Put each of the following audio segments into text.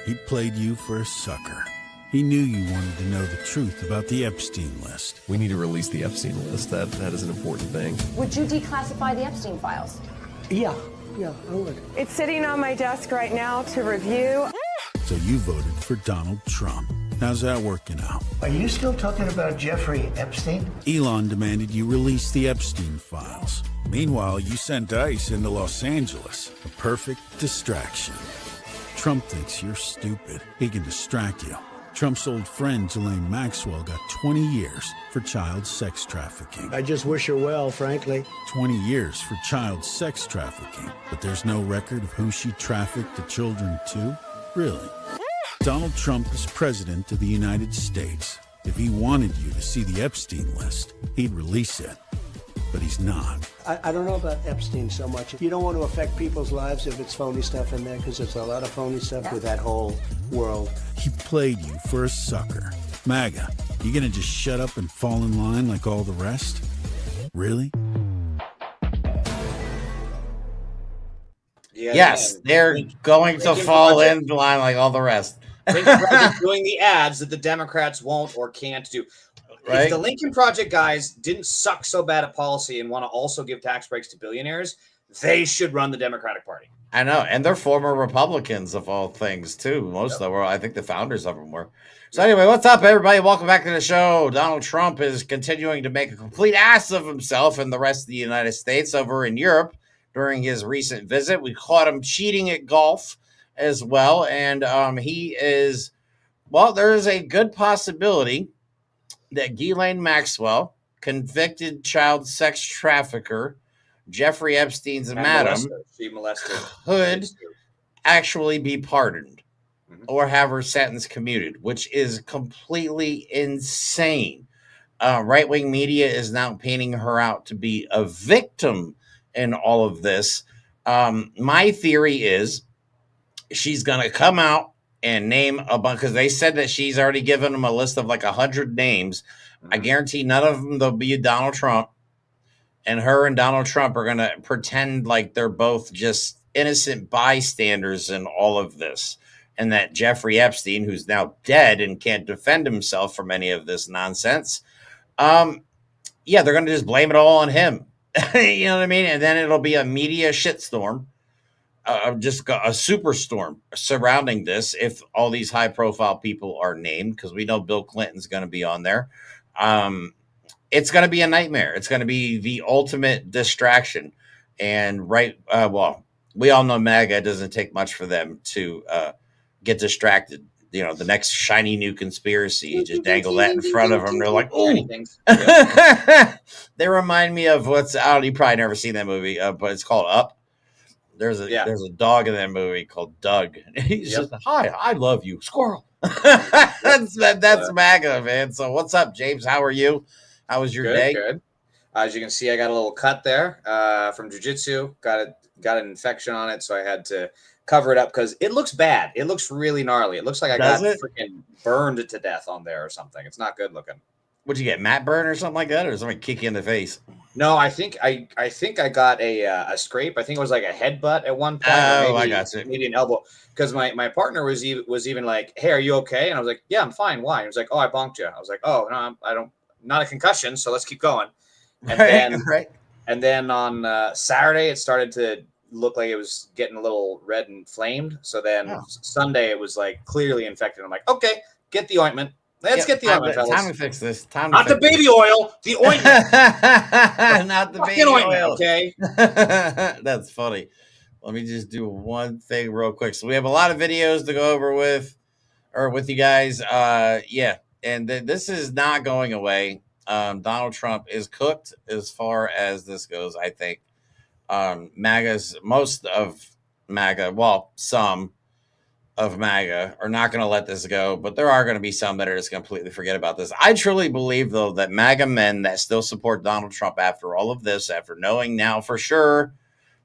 He played you for a sucker. He knew you wanted to know the truth about the Epstein list. We need to release the Epstein list. That is an important thing. Would you declassify the Epstein files? Yeah, I would. It's sitting on my desk right now to review. So you voted for Donald Trump. How's that working out? Are you still talking about Jeffrey Epstein? Elon demanded you release the Epstein files. Meanwhile, you sent ICE into Los Angeles. A perfect distraction. Trump thinks you're stupid. He can distract you. Trump's old friend, Ghislaine Maxwell, got 20 years for child sex trafficking. I just wish her well, frankly. 20 years for child sex trafficking. But there's no record of who she trafficked the children to? Really? Donald Trump is president of the United States. If he wanted you to see the Epstein list, he'd release it. But he's not. I don't know about Epstein so much. You don't want to affect people's lives if it's phony stuff in there, because there's a lot of phony stuff with that whole world. He played you for a sucker. MAGA, you gonna just shut up and fall in line like all the rest? Really? Yeah, yes, they're going to fall in line like all the rest. Lincoln Project doing the ads that the Democrats won't or can't do. Right? If the Lincoln Project guys didn't suck so bad at policy and want to also give tax breaks to billionaires, they should run the Democratic Party. I know, and they're former Republicans of all things too. Most of them were. I think the founders of them were. So anyway, what's up, everybody? Welcome back to the show. Donald Trump is continuing to make a complete ass of himself and the rest of the United States over in Europe during his recent visit. We caught him cheating at golf as well, and he is. Well, there is a good possibility that Ghislaine Maxwell, convicted child sex trafficker, Jeffrey Epstein's madam, could actually be pardoned or have her sentence commuted, which is completely insane. Right-wing media is now painting her out to be a victim in all of this. My theory is she's going to come out and name a bunch, because they said that she's already given them a list of like 100 names. I guarantee none of them they'll be Donald Trump. And her and Donald Trump are going to pretend like they're both just innocent bystanders in all of this. And that Jeffrey Epstein, who's now dead and can't defend himself from any of this nonsense, they're going to just blame it all on him. You know what I mean? And then it'll be a media shitstorm. Just a superstorm surrounding this if all these high-profile people are named, because we know Bill Clinton's going to be on there. It's going to be a nightmare. It's going to be the ultimate distraction. And we all know MAGA. It doesn't take much for them to get distracted. You know, the next shiny new conspiracy, you just dangle that in front of them. They're like, oh, they remind me of what's out. You probably never seen that movie, but it's called Up. There's a dog in that movie called Doug. He's just, hi, I love you, squirrel. that's MAGA, man. So what's up, James? How are you? How was your day? Good. As you can see, I got a little cut there from jiu-jitsu. Got an infection on it, so I had to cover it up because it looks bad. It looks really gnarly. It looks like I got freaking burned to death on there or something. It's not good looking. What'd you get, Matt burn or something like that, or somebody kick you in the face? No, I think I got a scrape. I think it was like a headbutt at one point. Oh, I got you. Maybe an elbow. Because my partner was even like, "Hey, are you okay?" And I was like, "Yeah, I'm fine. Why?" And he was like, "Oh, I bonked you." I was like, "Oh, no, I don't. Not a concussion. So let's keep going." And then on Saturday, it started to look like it was getting a little red and inflamed. So then Sunday, it was like clearly infected. I'm like, "Okay, get the ointment." Let's get the ointment, fellas. Time to fix this. Not the baby oil, the ointment. Not the baby oil. Okay. That's funny. Let me just do one thing real quick. So we have a lot of videos to go over with you guys. And this is not going away. Donald Trump is cooked as far as this goes, I think. Most of MAGA, well, some of MAGA are not going to let this go, but there are going to be some that are just completely forget about this. I truly believe, though, that MAGA men that still support Donald Trump after all of this, after knowing now for sure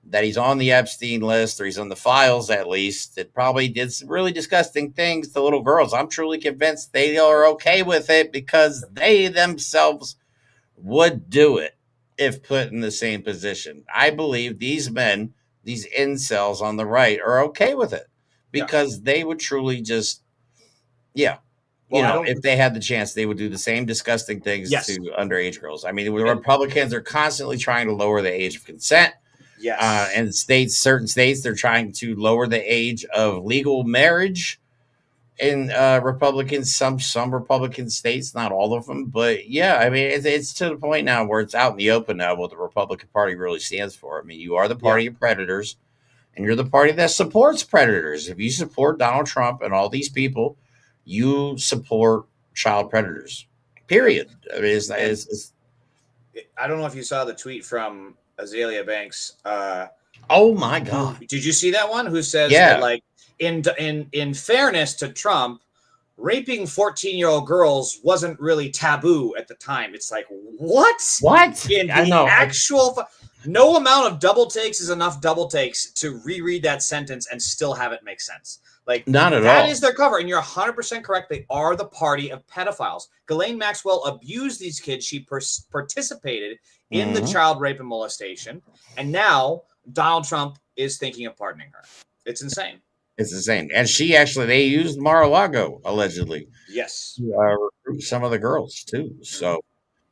that he's on the Epstein list, or he's on the files at least, that probably did some really disgusting things to little girls. I'm truly convinced they are okay with it because they themselves would do it if put in the same position. I believe these men, these incels on the right, are okay with it, because they would truly just, if they had the chance, they would do the same disgusting things to underage girls. I mean, the Republicans are constantly trying to lower the age of consent. Yes. And certain states, they're trying to lower the age of legal marriage. In Republicans, some Republican states, not all of them, but I mean, it's to the point now where it's out in the open now what the Republican Party really stands for. I mean, you are the party of predators, and you're the party that supports predators. If you support Donald Trump and all these people, you support child predators. Period. I mean, I don't know if you saw the tweet from Azalea Banks. Oh my God! Did you see that one? Who says that, like, in fairness to Trump, raping 14-year-old girls wasn't really taboo at the time. It's like, what? I know. No amount of double takes is enough double takes to reread that sentence and still have it make sense. Like, not at all. That is their cover, and you're 100% correct. They are the party of pedophiles. Ghislaine Maxwell abused these kids. She participated in the child rape and molestation, and now Donald Trump is thinking of pardoning her. It's insane. It's insane. And they used Mar-a-Lago, allegedly. Yes. To recruit some of the girls, too. So,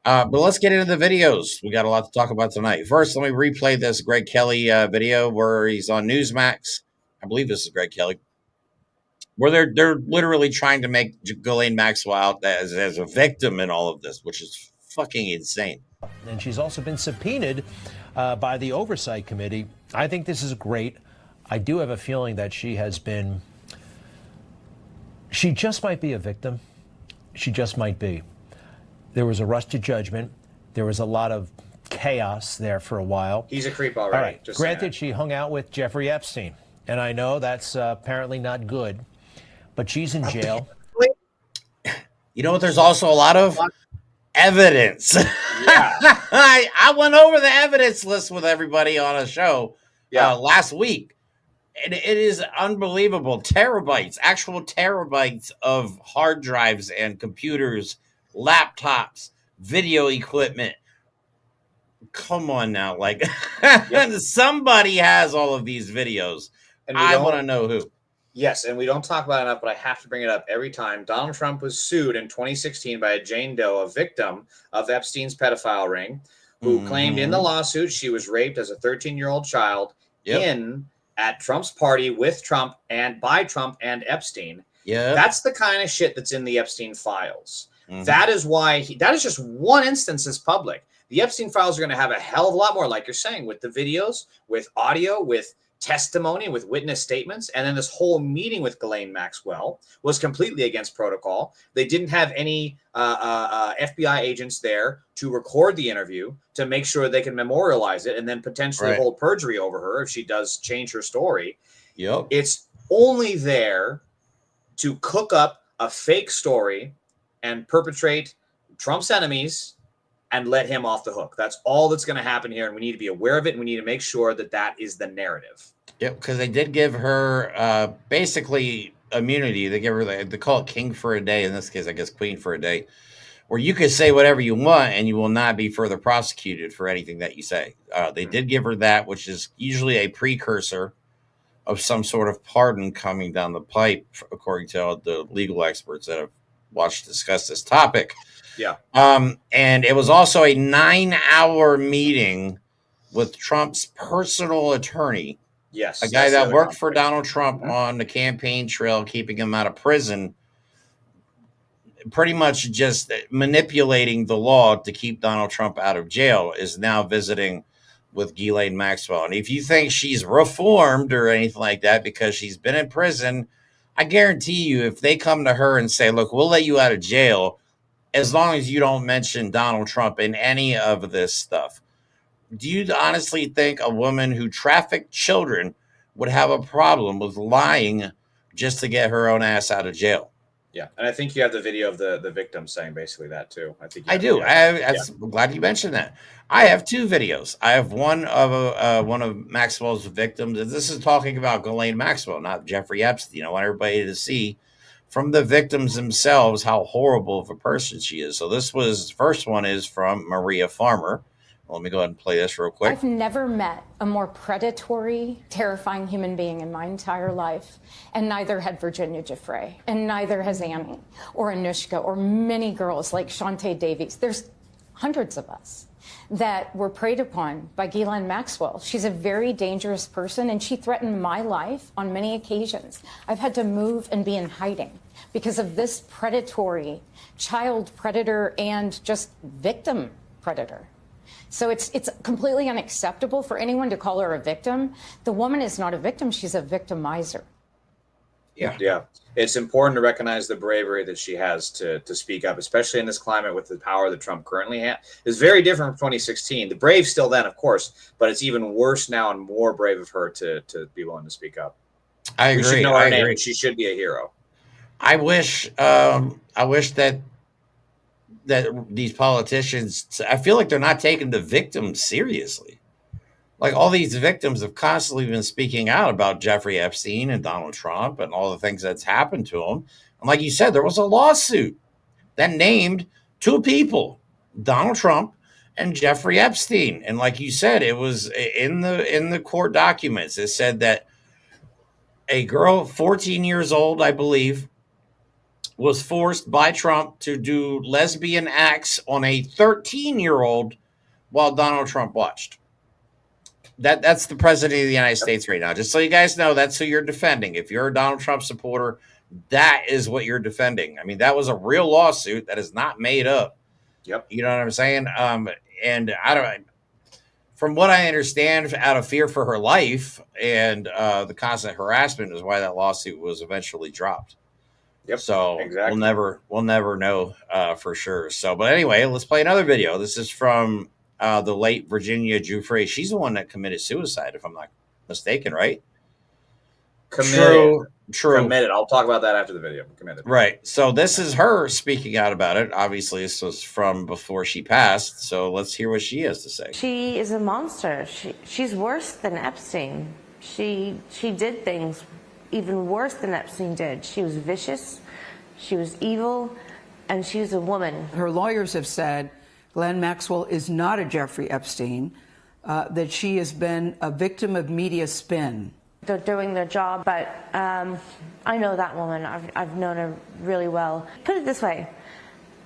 but let's get into the videos. We got a lot to talk about tonight. First, let me replay this Greg Kelly video where he's on Newsmax. I believe this is Greg Kelly. Where they're literally trying to make Ghislaine Maxwell out as a victim in all of this, which is fucking insane. And she's also been subpoenaed by the Oversight Committee. I think this is great. I do have a feeling that she just might be a victim. She just might be. There was a rush to judgment. There was a lot of chaos there for a while. He's a creep already. All right. Granted, she hung out with Jeffrey Epstein. And I know that's apparently not good. But she's in jail. You know what? There's also a lot of evidence. Yeah. I went over the evidence list with everybody on a show last week. And it is unbelievable. Actual terabytes of hard drives and computers, laptops, video equipment. Come on now. Like, somebody has all of these videos. And I want to know who. Yes, and we don't talk about it enough, but I have to bring it up every time. Donald Trump was sued in 2016 by a Jane Doe, a victim of Epstein's pedophile ring, who claimed in the lawsuit she was raped as a 13-year-old child at Trump's party with Trump and by Trump and Epstein. Yeah, that's the kind of shit that's in the Epstein files. That is why that is just one instance is public. The Epstein files are going to have a hell of a lot more, like you're saying, with the videos, with audio, with testimony, with witness statements. And then this whole meeting with Ghislaine Maxwell was completely against protocol. They didn't have any FBI agents there to record the interview to make sure they can memorialize it and then potentially hold perjury over her if she does change her story. Yep. It's only there to cook up a fake story and perpetrate Trump's enemies and let him off the hook. That's all that's going to happen here, and we need to be aware of it, and we need to make sure that that is the narrative. Yep, because they did give her basically immunity. They give her they call it king for a day. In this case, I guess queen for a day, where you can say whatever you want, and you will not be further prosecuted for anything that you say. They did give her that, which is usually a precursor of some sort of pardon coming down the pipe, according to all the legal experts that have watched discuss this topic. Yeah. And it was also a 9-hour meeting with Trump's personal attorney. Yes. A guy that worked for Donald Trump on the campaign trail, keeping him out of prison, pretty much just manipulating the law to keep Donald Trump out of jail, is now visiting with Ghislaine Maxwell. And if you think she's reformed or anything like that because she's been in prison, I guarantee you if they come to her and say, look, we'll let you out of jail as long as you don't mention Donald Trump in any of this stuff. Do you honestly think a woman who trafficked children would have a problem with lying just to get her own ass out of jail? Yeah, and I think you have the video of the victim saying basically that too. I do. I'm glad you mentioned that. I have two videos. I have one of Maxwell's victims, and this is talking about Ghislaine Maxwell, not Jeffrey Epstein. I want everybody to see from the victims themselves how horrible of a person she is. So the first one is from Maria Farmer, Let me go ahead and play this real quick. I've never met a more predatory, terrifying human being in my entire life, and neither had Virginia Giuffre, and neither has Annie, or Anushka, or many girls like Shantae Davies. There's hundreds of us that were preyed upon by Ghislaine Maxwell. She's a very dangerous person, and she threatened my life on many occasions. I've had to move and be in hiding because of this predatory child predator and just victim predator. So it's completely unacceptable for anyone to call her a victim. The woman is not a victim. She's a victimizer. Yeah. It's important to recognize the bravery that she has to speak up, especially in this climate with the power that Trump currently has. It's very different from 2016. The brave still then, of course, but it's even worse now and more brave of her to be willing to speak up. I agree. We should know her name. She should be a hero. I wish that these politicians, I feel like they're not taking the victims seriously. Like all these victims have constantly been speaking out about Jeffrey Epstein and Donald Trump and all the things that's happened to them. And like you said, there was a lawsuit that named two people, Donald Trump and Jeffrey Epstein. And like you said, it was in the court documents. It said that a girl, 14 years old, I believe, was forced by Trump to do lesbian acts on a 13-year-old while Donald Trump watched. That's the president of the United States right now. Just so you guys know, that's who you're defending. If you're a Donald Trump supporter, that is what you're defending. I mean, that was a real lawsuit that is not made up. Yep. You know what I'm saying? And I don't. From what I understand, out of fear for her life and the constant harassment is why that lawsuit was eventually dropped. Yep. So exactly. we'll never know for sure. So, but anyway, let's play another video. This is from the late Virginia Giuffre. She's the one that committed suicide, if I'm not mistaken, right? Committed. True. Committed. I'll talk about that after the video. Committed. Right. So this is her speaking out about it. Obviously, this was from before she passed. So let's hear what she has to say. She is a monster. She's worse than Epstein. She did things even worse than Epstein did. She was vicious, she was evil, and she was a woman. Her lawyers have said Ghislaine Maxwell is not a Jeffrey Epstein, that she has been a victim of media spin. They're doing their job, but I know that woman. I've known her really well. Put it this way.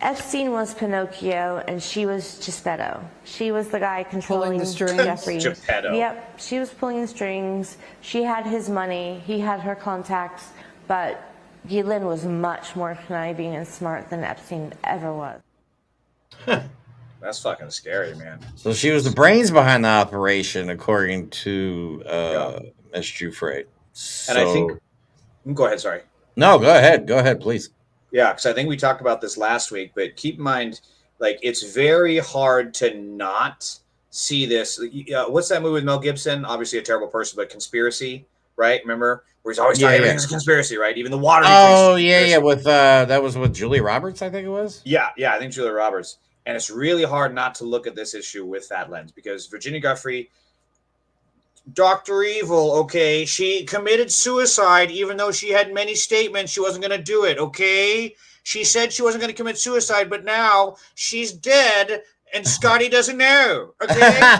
Epstein was Pinocchio, and she was Geppetto. She was the guy controlling the strings. Jeffrey. Geppetto. Yep, she was pulling the strings. She had his money. He had her contacts. But Ghislaine was much more conniving and smart than Epstein ever was. That's fucking scary, man. So she was the brains behind the operation, according to Ms. Giuffre. And I think... Go ahead, sorry. No, go ahead, please. Yeah, because I think we talked about this last week, but keep in mind, like, it's very hard to not see this. What's that movie with Mel Gibson? Obviously a terrible person, but Conspiracy, right? Remember? Where he's always talking about it's a conspiracy, right? Even the water. Oh, yeah. With that was with Julia Roberts, I think it was. Yeah, I think Julia Roberts. And it's really hard not to look at this issue with that lens because Virginia Giuffre, Dr. Evil, okay, she committed suicide even though she had many statements she wasn't going to do it, okay? She said she wasn't going to commit suicide, but now she's dead and Scotty doesn't know, okay?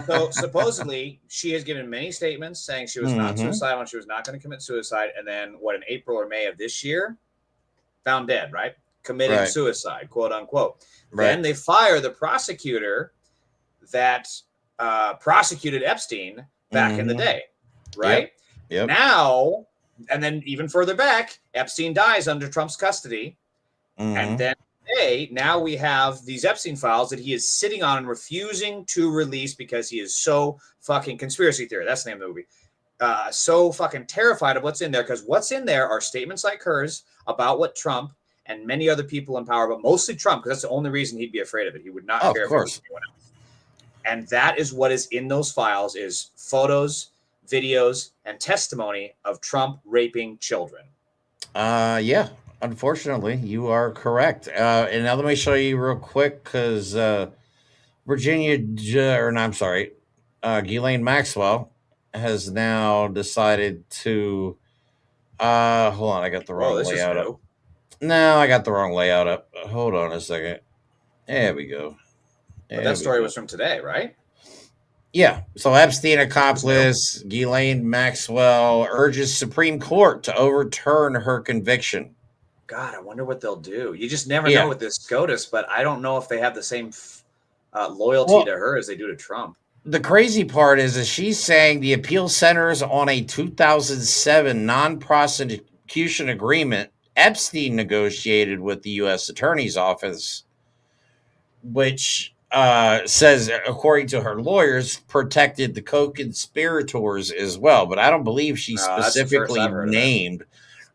So supposedly she has given many statements saying she was not suicidal and she was not going to commit suicide. And then in April or May of this year, found dead, right? Committing suicide, quote unquote. Right. Then they fire the prosecutor that prosecuted Epstein back in the day, right? Yep. Now, and then even further back, Epstein dies under Trump's custody. And then now we have these Epstein files that he is sitting on and refusing to release because he is so fucking conspiracy theory. That's the name of the movie. So fucking terrified of what's in there because what's in there are statements like hers about what Trump and many other people in power, but mostly Trump, because that's the only reason he'd be afraid of it. He would not care if it was anyone else. And that is what is in those files is photos, videos, and testimony of Trump raping children. Yeah, unfortunately, you are correct. And now let me show you real quick because Ghislaine Maxwell has now decided to hold on, I got the wrong layout up. No, I got the wrong layout up. Hold on a second. There we go. But that story was from today, right? Yeah. So Epstein accomplice Ghislaine Maxwell urges Supreme Court to overturn her conviction. God, I wonder what they'll do. You just never know with this SCOTUS, but I don't know if they have the same loyalty to her as they do to Trump. The crazy part is she's saying the appeal centers on a 2007 non-prosecution agreement Epstein negotiated with the U.S. Attorney's Office, which says, according to her lawyers, protected the co-conspirators as well. But I don't believe she specifically named.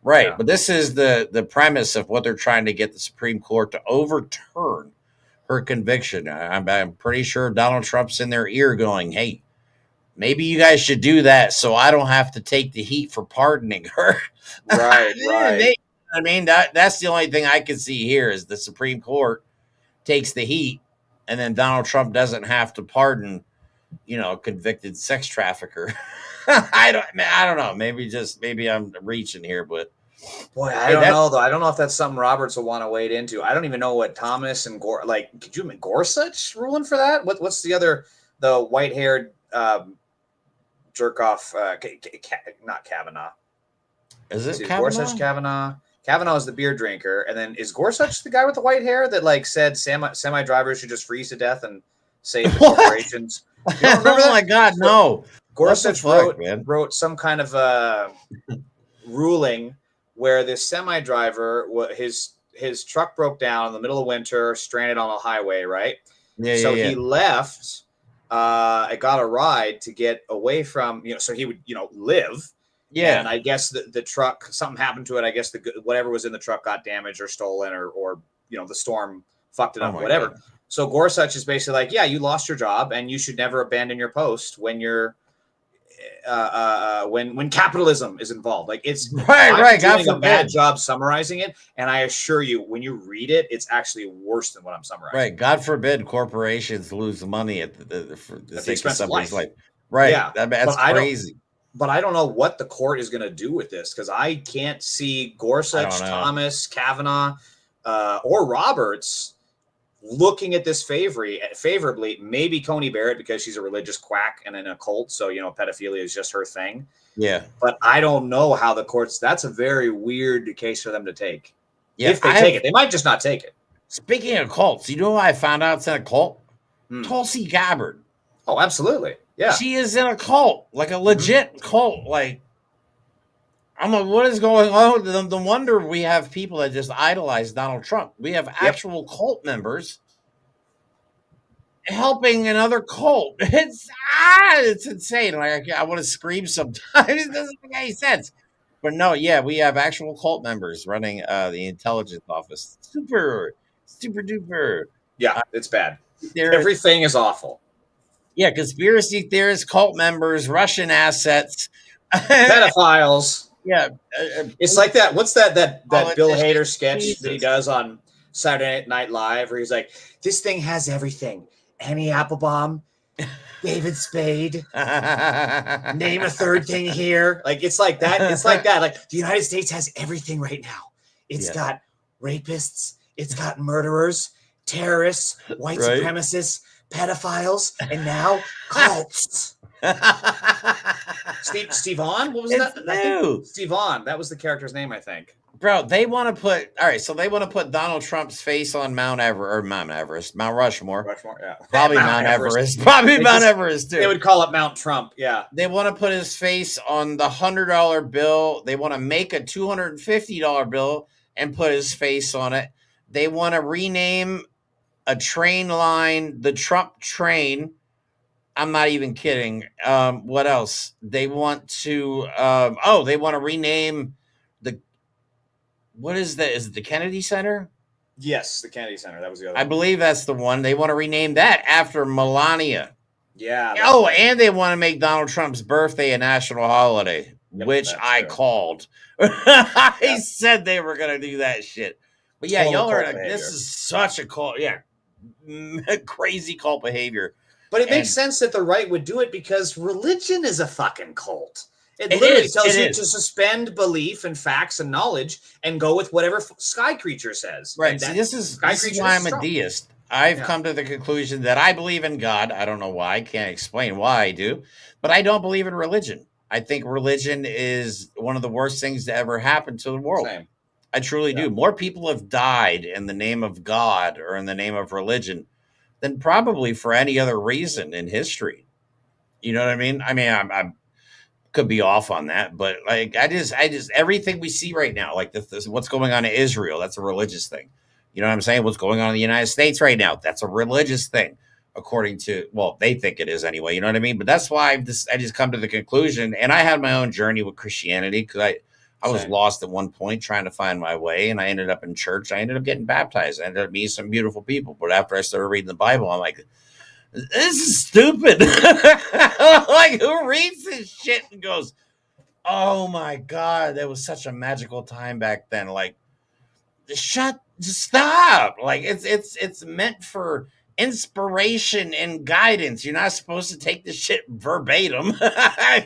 Right. Yeah. But this is the premise of what they're trying to get the Supreme Court to overturn her conviction. I'm pretty sure Donald Trump's in their ear going, hey, maybe you guys should do that so I don't have to take the heat for pardoning her. Right, right. I mean, that's the only thing I can see here is the Supreme Court takes the heat and then Donald Trump doesn't have to pardon, a convicted sex trafficker. I don't know. Maybe I'm reaching here, but boy, I don't know though. I don't know if that's something Roberts will want to wade into. I don't even know what Thomas and could you Gorsuch ruling for that? What's the white-haired jerk off? Not Kavanaugh. Is it Gorsuch? Kavanaugh? Kavanaugh is the beer drinker, and then is Gorsuch the guy with the white hair that said semi drivers should just freeze to death and save the corporations? Oh my God, no! Gorsuch wrote some kind of ruling where this semi driver, his truck broke down in the middle of winter, stranded on a highway, right? So he left. It got a ride to get away from so he would live. Yeah, and I guess the truck, something happened to it. I guess whatever was in the truck got damaged or stolen, or the storm fucked it up, whatever. God. So Gorsuch is basically like, yeah, you lost your job, and you should never abandon your post when you're when capitalism is involved. Like it's right. I'm doing a bad job summarizing it, and I assure you, when you read it, it's actually worse than what I'm summarizing. Right. God forbid corporations lose money at the expense of somebody's life. Right. Yeah, that's crazy. But I don't know what the court is going to do with this because I can't see Gorsuch, Thomas, Kavanaugh, or Roberts looking at this favorably. Maybe Coney Barrett because she's a religious quack and in a cult, so pedophilia is just her thing. Yeah, but I don't know how the courts. That's a very weird case for them to take. Yeah, if they take it, they might just not take it. Speaking of cults, you know who I found out it's in a cult? Tulsi Gabbard. Oh, absolutely. Yeah, she is in a cult, like a legit cult. Like, I'm like, what is going on? The wonder we have people that just idolize Donald Trump. We have actual cult members helping another cult. It's insane. Like, I want to scream sometimes. It doesn't make any sense. But no, we have actual cult members running the intelligence office. Super duper. Yeah, it's bad. Everything is awful. Yeah, conspiracy theorists, cult members, Russian assets, pedophiles. Yeah, it's like that. What's that Bill Hader sketch that he does on Saturday Night Live, where he's like, "This thing has everything: Annie Applebaum, David Spade, name a third thing here." Like it's like that. It's like that. Like the United States has everything right now. It's got rapists. It's got murderers, terrorists, white supremacists, pedophiles, and now cults. Steve Vaughn? What was that? Steve Vaughn. That was the character's name, I think. Bro, they want to put Donald Trump's face on Mount Rushmore. Yeah. Probably Mount Everest. Probably Mount Everest, too. They would call it Mount Trump, yeah. They want to put his face on the $100 bill. They want to make a $250 bill and put his face on it. They want to rename a train line the Trump train. I'm not even kidding. What else? They want to they want to rename what is that? Is it the Kennedy Center? Yes, the Kennedy Center. That was the other I believe that's the one. They want to rename that after Melania. Yeah. And they want to make Donald Trump's birthday a national holiday, which I called. I said they were going to do that shit. But yeah, y'all are this is such a cult. Yeah. Crazy cult behavior. But it makes sense that the right would do it because religion is a fucking cult. It literally tells you to suspend belief and facts and knowledge and go with whatever sky creature says. Right. See, this is why I'm a deist. I've come to the conclusion that I believe in God. I don't know why. I can't explain why I do, but I don't believe in religion. I think religion is one of the worst things to ever happen to the world. Same. I truly do. More people have died in the name of God or in the name of religion than probably for any other reason in history. You know what I mean? I mean, I could be off on that, but like, I just, everything we see right now, like this, what's going on in Israel, that's a religious thing. You know what I'm saying? What's going on in the United States right now, that's a religious thing, according to, well, they think it is anyway. You know what I mean? But that's why I just come to the conclusion, and I had my own journey with Christianity because I was lost at one point trying to find my way, and I ended up in church. I ended up getting baptized. I ended up meeting some beautiful people. But after I started reading the Bible, I'm like, this is stupid. Like, who reads this shit and goes, oh my God, that was such a magical time back then. Like, just stop. Like, it's meant for inspiration and guidance. You're not supposed to take this shit verbatim.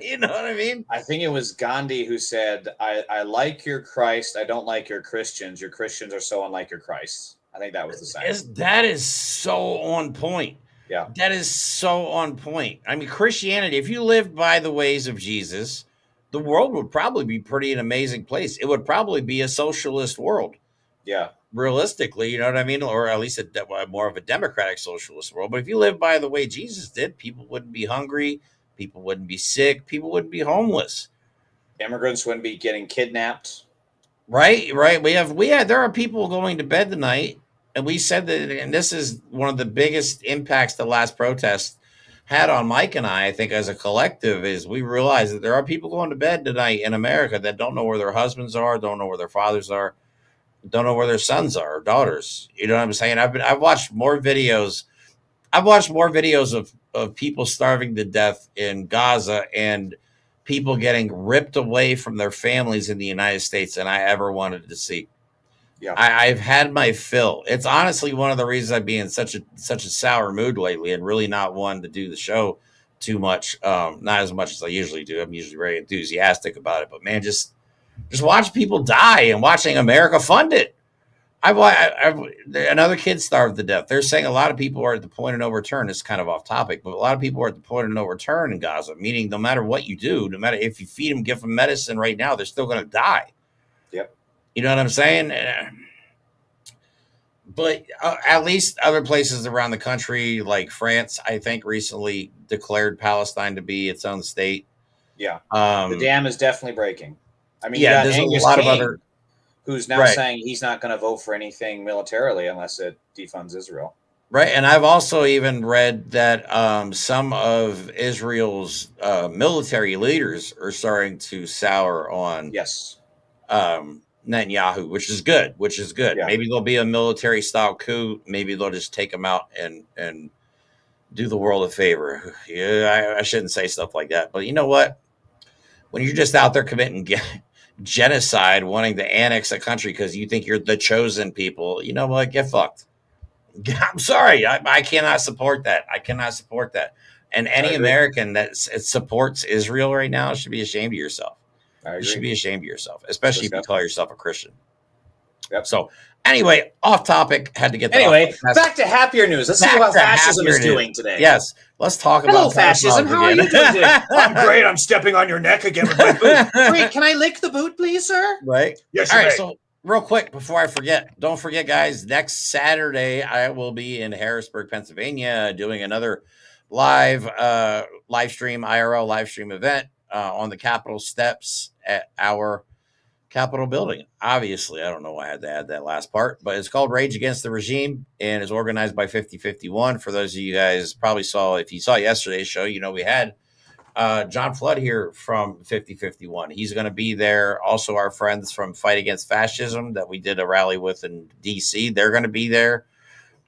You know what I mean? I think it was Gandhi who said, I like your Christ. I don't like your Christians. Your Christians are so unlike your Christ. I think that was the saying. That is so on point. Yeah. That is so on point. I mean, Christianity, if you lived by the ways of Jesus, the world would probably be pretty an amazing place. It would probably be a socialist world. Yeah. Realistically, you know what I mean? Or at least more of a democratic socialist world. But if you live by the way Jesus did, people wouldn't be hungry. People wouldn't be sick. People wouldn't be homeless. Immigrants wouldn't be getting kidnapped. Right. There are people going to bed tonight. And we said that, and this is one of the biggest impacts the last protest had on Mike and I think, as a collective, is we realize that there are people going to bed tonight in America that don't know where their husbands are, don't know where their fathers are, don't know where their sons are or daughters. You know what I'm saying? I've watched more videos. I've watched more videos of people starving to death in Gaza and people getting ripped away from their families in the United States than I ever wanted to see. Yeah. I've had my fill. It's honestly one of the reasons I've been in such a sour mood lately and really not wanting to do the show too much. Not as much as I usually do. I'm usually very enthusiastic about it, but man, just watch people die and watching America fund it. Another kid starved to death. They're saying a lot of people are at the point of no return. It's kind of off topic, but a lot of people are at the point of no return in Gaza, meaning no matter what you do, no matter if you feed them, give them medicine right now, they're still going to die. Yep. You know what I'm saying? But at least other places around the country, like France, I think recently declared Palestine to be its own state. Yeah. The dam is definitely breaking. I mean, yeah, you got there's Angus a lot King, of other who's now saying he's not going to vote for anything militarily unless it defunds Israel. Right. And I've also even read that some of Israel's military leaders are starting to sour on Netanyahu, which is good. Yeah. Maybe there'll be a military style coup. Maybe they'll just take him out and do the world a favor. Yeah, I shouldn't say stuff like that. But you know what? When you're just out there committing genocide, wanting to annex a country because you think you're the chosen people, you know what? Get fucked. I'm sorry. I cannot support that. And any American that supports Israel right now should be ashamed of yourself. You should be ashamed of yourself, especially if you call yourself a Christian. Yep. So anyway, off topic. Had to get that anyway. Back to happier news. Let's see how fascism is doing today. Yes, let's talk about fascism. How are you doing today? I'm great. I'm stepping on your neck again with my boot. Wait, can I lick the boot, please, sir? Right. Yes. All right. So real quick before I forget, don't forget, guys. Next Saturday, I will be in Harrisburg, Pennsylvania, doing another live stream IRL live stream event on the Capitol steps at our Capitol building. Obviously, I don't know why I had to add that last part, but it's called Rage Against the Regime and is organized by 5051. For those of you guys probably saw, if you saw yesterday's show, you know we had John Flood here from 5051. He's going to be there. Also, our friends from Fight Against Fascism that we did a rally with in DC, they're going to be there.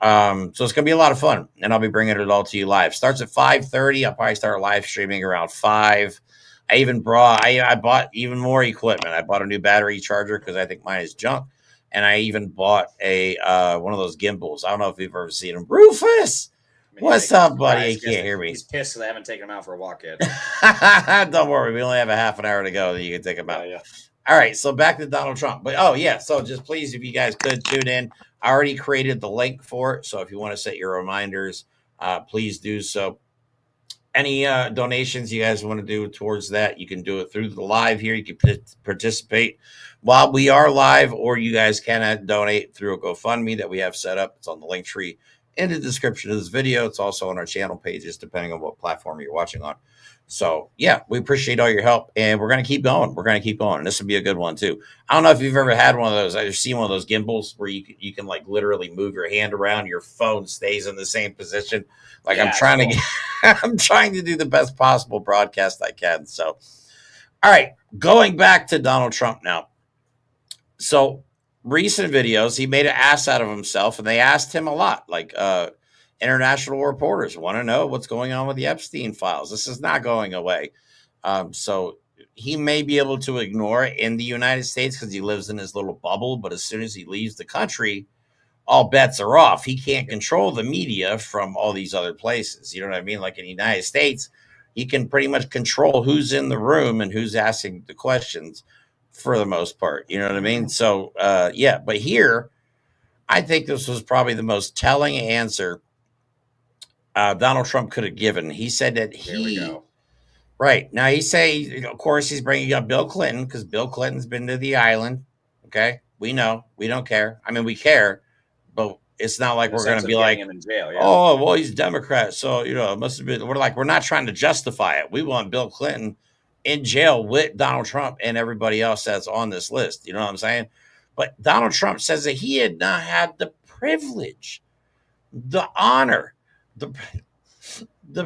So it's going to be a lot of fun, and I'll be bringing it all to you live. Starts at 5:30. I'll probably start live streaming around 5. I bought even more equipment. I bought a new battery charger because I think mine is junk. And I even bought a one of those gimbals. I don't know if you've ever seen them. Rufus! What's up, buddy? You can't hear me. He's pissed that I haven't taken him out for a walk yet. Don't worry. We only have a half an hour to go. That you can take him out. All right, so back to Donald Trump. But oh yeah, so just please, if you guys could tune in. I already created the link for it, so if you want to set your reminders, please do so. Any donations you guys want to do towards that, you can do it through the live here. You can participate while we are live, or you guys can donate through a GoFundMe that we have set up. It's on the link tree in the description of this video. It's also on our channel pages, depending on what platform you're watching on. So yeah, we appreciate all your help, and we're going to keep going. We're going to keep going. And this will be a good one too. I don't know if you've ever had one of those. I've seen one of those gimbals where you can like literally move your hand around. Your phone stays in the same position. Like I'm trying to get, I'm trying to do the best possible broadcast I can. So, all right, going back to Donald Trump now. So recent videos, he made an ass out of himself, and they asked him a lot, like international reporters want to know what's going on with the Epstein files. This is not going away. So he may be able to ignore it in the United States because he lives in his little bubble. But as soon as he leaves the country, all bets are off. He can't control the media from all these other places. You know what I mean? Like in the United States, he can pretty much control who's in the room and who's asking the questions for the most part. You know what I mean? So, yeah, but here, I think this was probably the most telling answer Donald Trump could have given. He said that right now of course, he's bringing up Bill Clinton because Bill Clinton's been to the island. Okay. We know, we don't care. I mean, we care, but it's not like we're going to be like, him in jail, oh, well, he's Democrat. So, you know, it must have been, we're not trying to justify it. We want Bill Clinton in jail with Donald Trump and everybody else that's on this list. You know what I'm saying? But Donald Trump says that he had not had the privilege, the honor,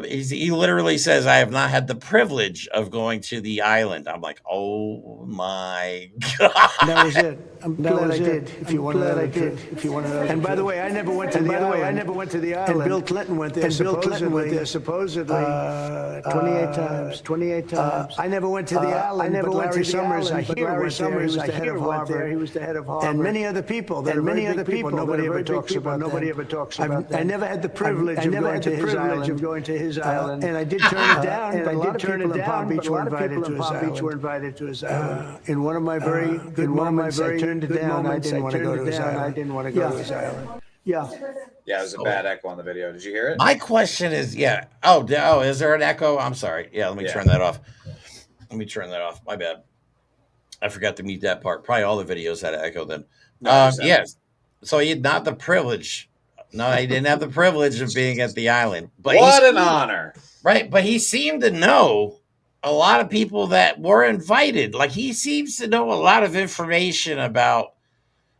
he literally says, I have not had the privilege of going to the island. I'm like, oh my God. That was it. I'm glad I did. If you want to know the truth. And by the way, I never went to the island. And Bill Clinton went there. Supposedly 28 times. 28 times. I never went to the island. I never went to Summers. I hear Larry Summers. He was the head of Harvard. And many other people. Nobody ever talks about. I never had the privilege of going to his island. And I did turn it down. And a lot of people in Palm Beach were invited to his island. In one of my very good moments, I turned it down. I didn't want to go to his island. Yeah. Yeah, it was a bad echo on the video. Did you hear it? My question is, Oh, is there an echo? I'm sorry. Yeah, let me turn that off. My bad. I forgot to mute that part. Probably all the videos had an echo then. Yes. So he had not the privilege. No, he didn't have the privilege of being at the island. But what an honor. Right. But he seemed to know a lot of people that were invited. Like he seems to know a lot of information about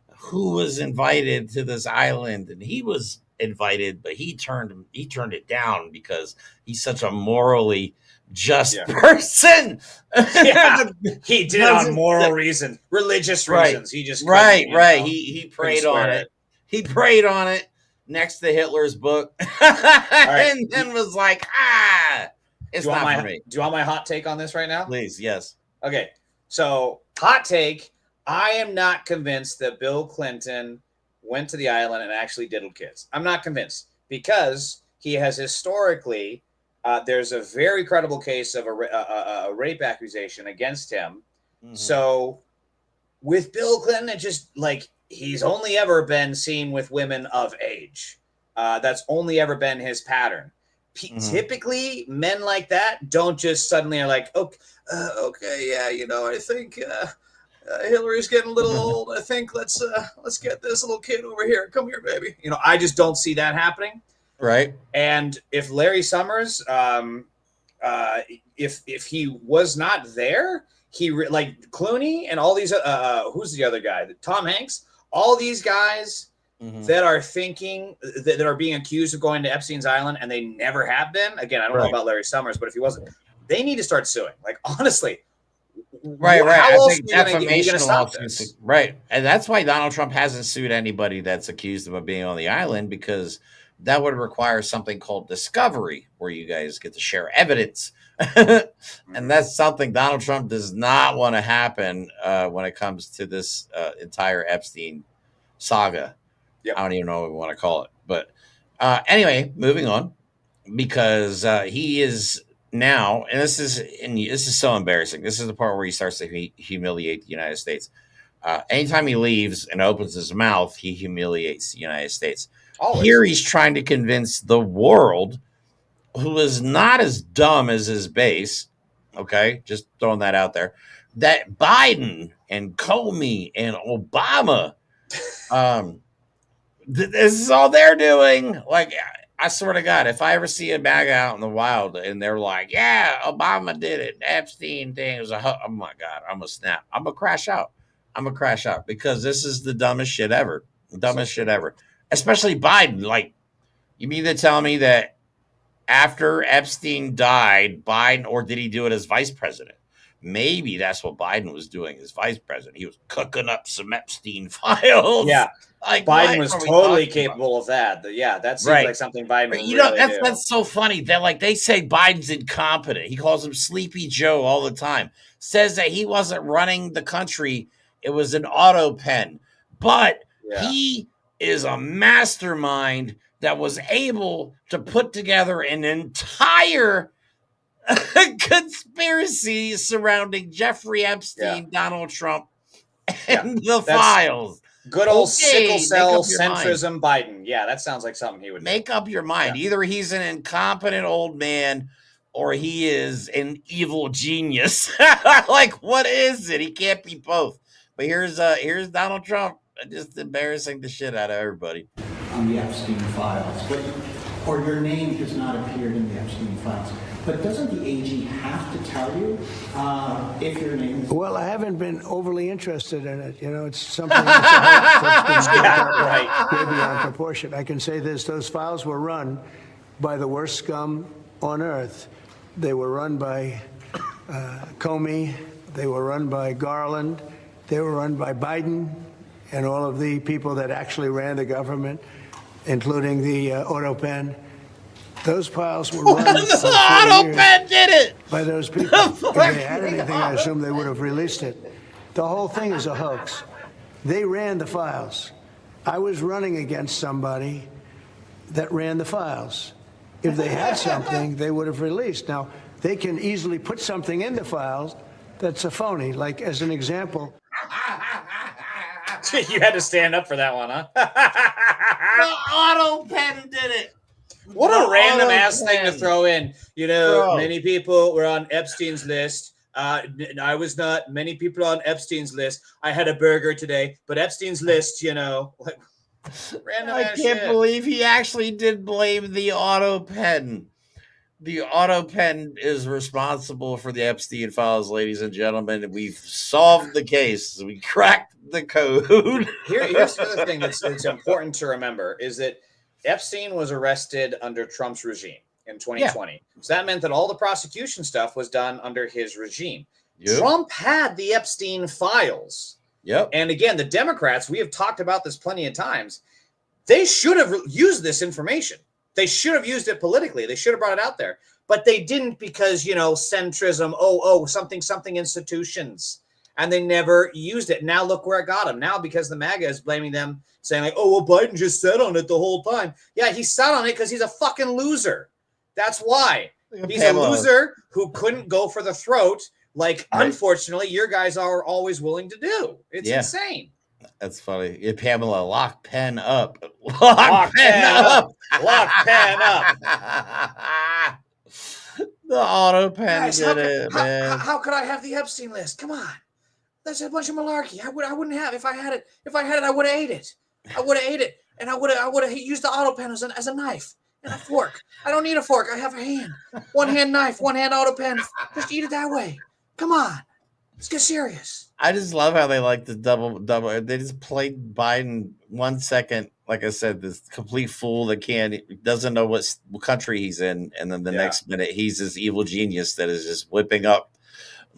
who was invited to this island. And he was invited, but he turned it down because he's such a morally just person. Yeah, he did on moral reason, religious reasons. He just right. He prayed on it. He prayed on it next to Hitler's book, and then was like, it's not for me. Do you want my hot take on this right now? Please, yes. Okay, so hot take. I am not convinced that Bill Clinton went to the island and actually diddled kids. I'm not convinced because he has historically, there's a very credible case of a rape accusation against him. Mm-hmm. So with Bill Clinton, it just like, he's only ever been seen with women of age. That's only ever been his pattern. Typically, men like that don't just suddenly are like, okay, yeah, you know, I think Hillary's getting a little old. I think let's get this little kid over here. Come here, baby. You know, I just don't see that happening. Right. And if Larry Summers, if he was not there, like Clooney and all these, who's the other guy? Tom Hanks. All these guys that are thinking that are being accused of going to Epstein's Island and they never have been. Again, I don't know about Larry Summers, but if he wasn't, they need to start suing. Like, honestly. Right. How else I think are you going to stop this? Right. And that's why Donald Trump hasn't sued anybody that's accused him of being on the island, because that would require something called discovery, where you guys get to share evidence. And that's something Donald Trump does not want to happen when it comes to this entire Epstein saga. Yep. I don't even know what we want to call it. But anyway, moving on, because he is now, and this is so embarrassing. This is the part where he starts to humiliate the United States. Anytime he leaves and opens his mouth, he humiliates the United States. Always. Here he's trying to convince the world, who is not as dumb as his base, okay, just throwing that out there, that Biden and Comey and Obama, this is all they're doing. Like, I swear to God, if I ever see a MAGA out in the wild and they're like, yeah, Obama did it, Epstein thing was oh my God, I'm gonna snap. I'm gonna crash out. Because this is the dumbest shit ever. Especially Biden. Like, you mean to tell me that after Epstein died, Biden, or did he do it as vice president? Maybe that's what Biden was doing as vice president. He was cooking up some Epstein files. Yeah. Like, Biden was totally capable of that. Yeah, that seems like something Biden would really do. That's so funny. That, like, they say Biden's incompetent. He calls him Sleepy Joe all the time. Says that he wasn't running the country. It was an auto pen. But he is a mastermind that was able to put together an entire conspiracy surrounding Jeffrey Epstein, Donald Trump, and the files. Good old sickle cell centrism Biden. Yeah, that sounds like something he would make up your mind. Yeah. Either he's an incompetent old man or he is an evil genius. Like, what is it? He can't be both. But here's Donald Trump just embarrassing the shit out of everybody. On the Epstein files, or your name has not appeared in the Epstein files. But doesn't the AG have to tell you if your name is... Well, I haven't been overly interested in it. You know, it's something that's way beyond proportion. I can say this. Those files were run by the worst scum on earth. They were run by Comey. They were run by Garland. They were run by Biden and all of the people that actually ran the government, including the auto pen. Those files were run. The auto pen did it by those people. If they had anything, I assume they would have released it. The whole thing is a hoax. They ran the files. I was running against somebody that ran the files. If they had something, they would have released. Now, they can easily put something in the files that's a phony. Like, as an example. You had to stand up for that one, huh? The auto pen did it. What a random ass thing to throw in. You know, many people were on Epstein's list. I was not. Many people on Epstein's list. I had a burger today, but Epstein's list, you know. Random I can't believe he actually did blame the auto pen. The auto pen is responsible for the Epstein files, ladies and gentlemen. We've solved the case. We cracked the code. Here's the other thing that's important to remember is that Epstein was arrested under Trump's regime in 2020. Yeah. So that meant that all the prosecution stuff was done under his regime. Yep. Trump had the Epstein files. Yep. And again, the Democrats, we have talked about this plenty of times. They should have used this information. They should have used it politically. They should have brought it out there. But they didn't because, you know, centrism, something institutions. And they never used it. Now look where it got them. Now because the MAGA is blaming them, saying like, oh, well, Biden just sat on it the whole time. Yeah, he sat on it because he's a fucking loser. That's why. He's a loser who couldn't go for the throat like, unfortunately, your guys are always willing to do. It's insane. That's funny. Yeah, Pamela, lock pen up. Lock pen up. Lock pen up. The auto pen did it, man. How could I have the Epstein list? Come on. That's a bunch of malarkey. I wouldn't have. If I had it, I would have ate it. I would have ate it. And I would have used the auto pen as a knife and a fork. I don't need a fork. I have a hand. One hand knife, one hand auto pen. Just eat it that way. Come on. Let's get serious. I just love how they like the double. They just played Biden 1 second. Like I said, this complete fool that doesn't know what country he's in. And then the next minute, he's this evil genius that is just whipping up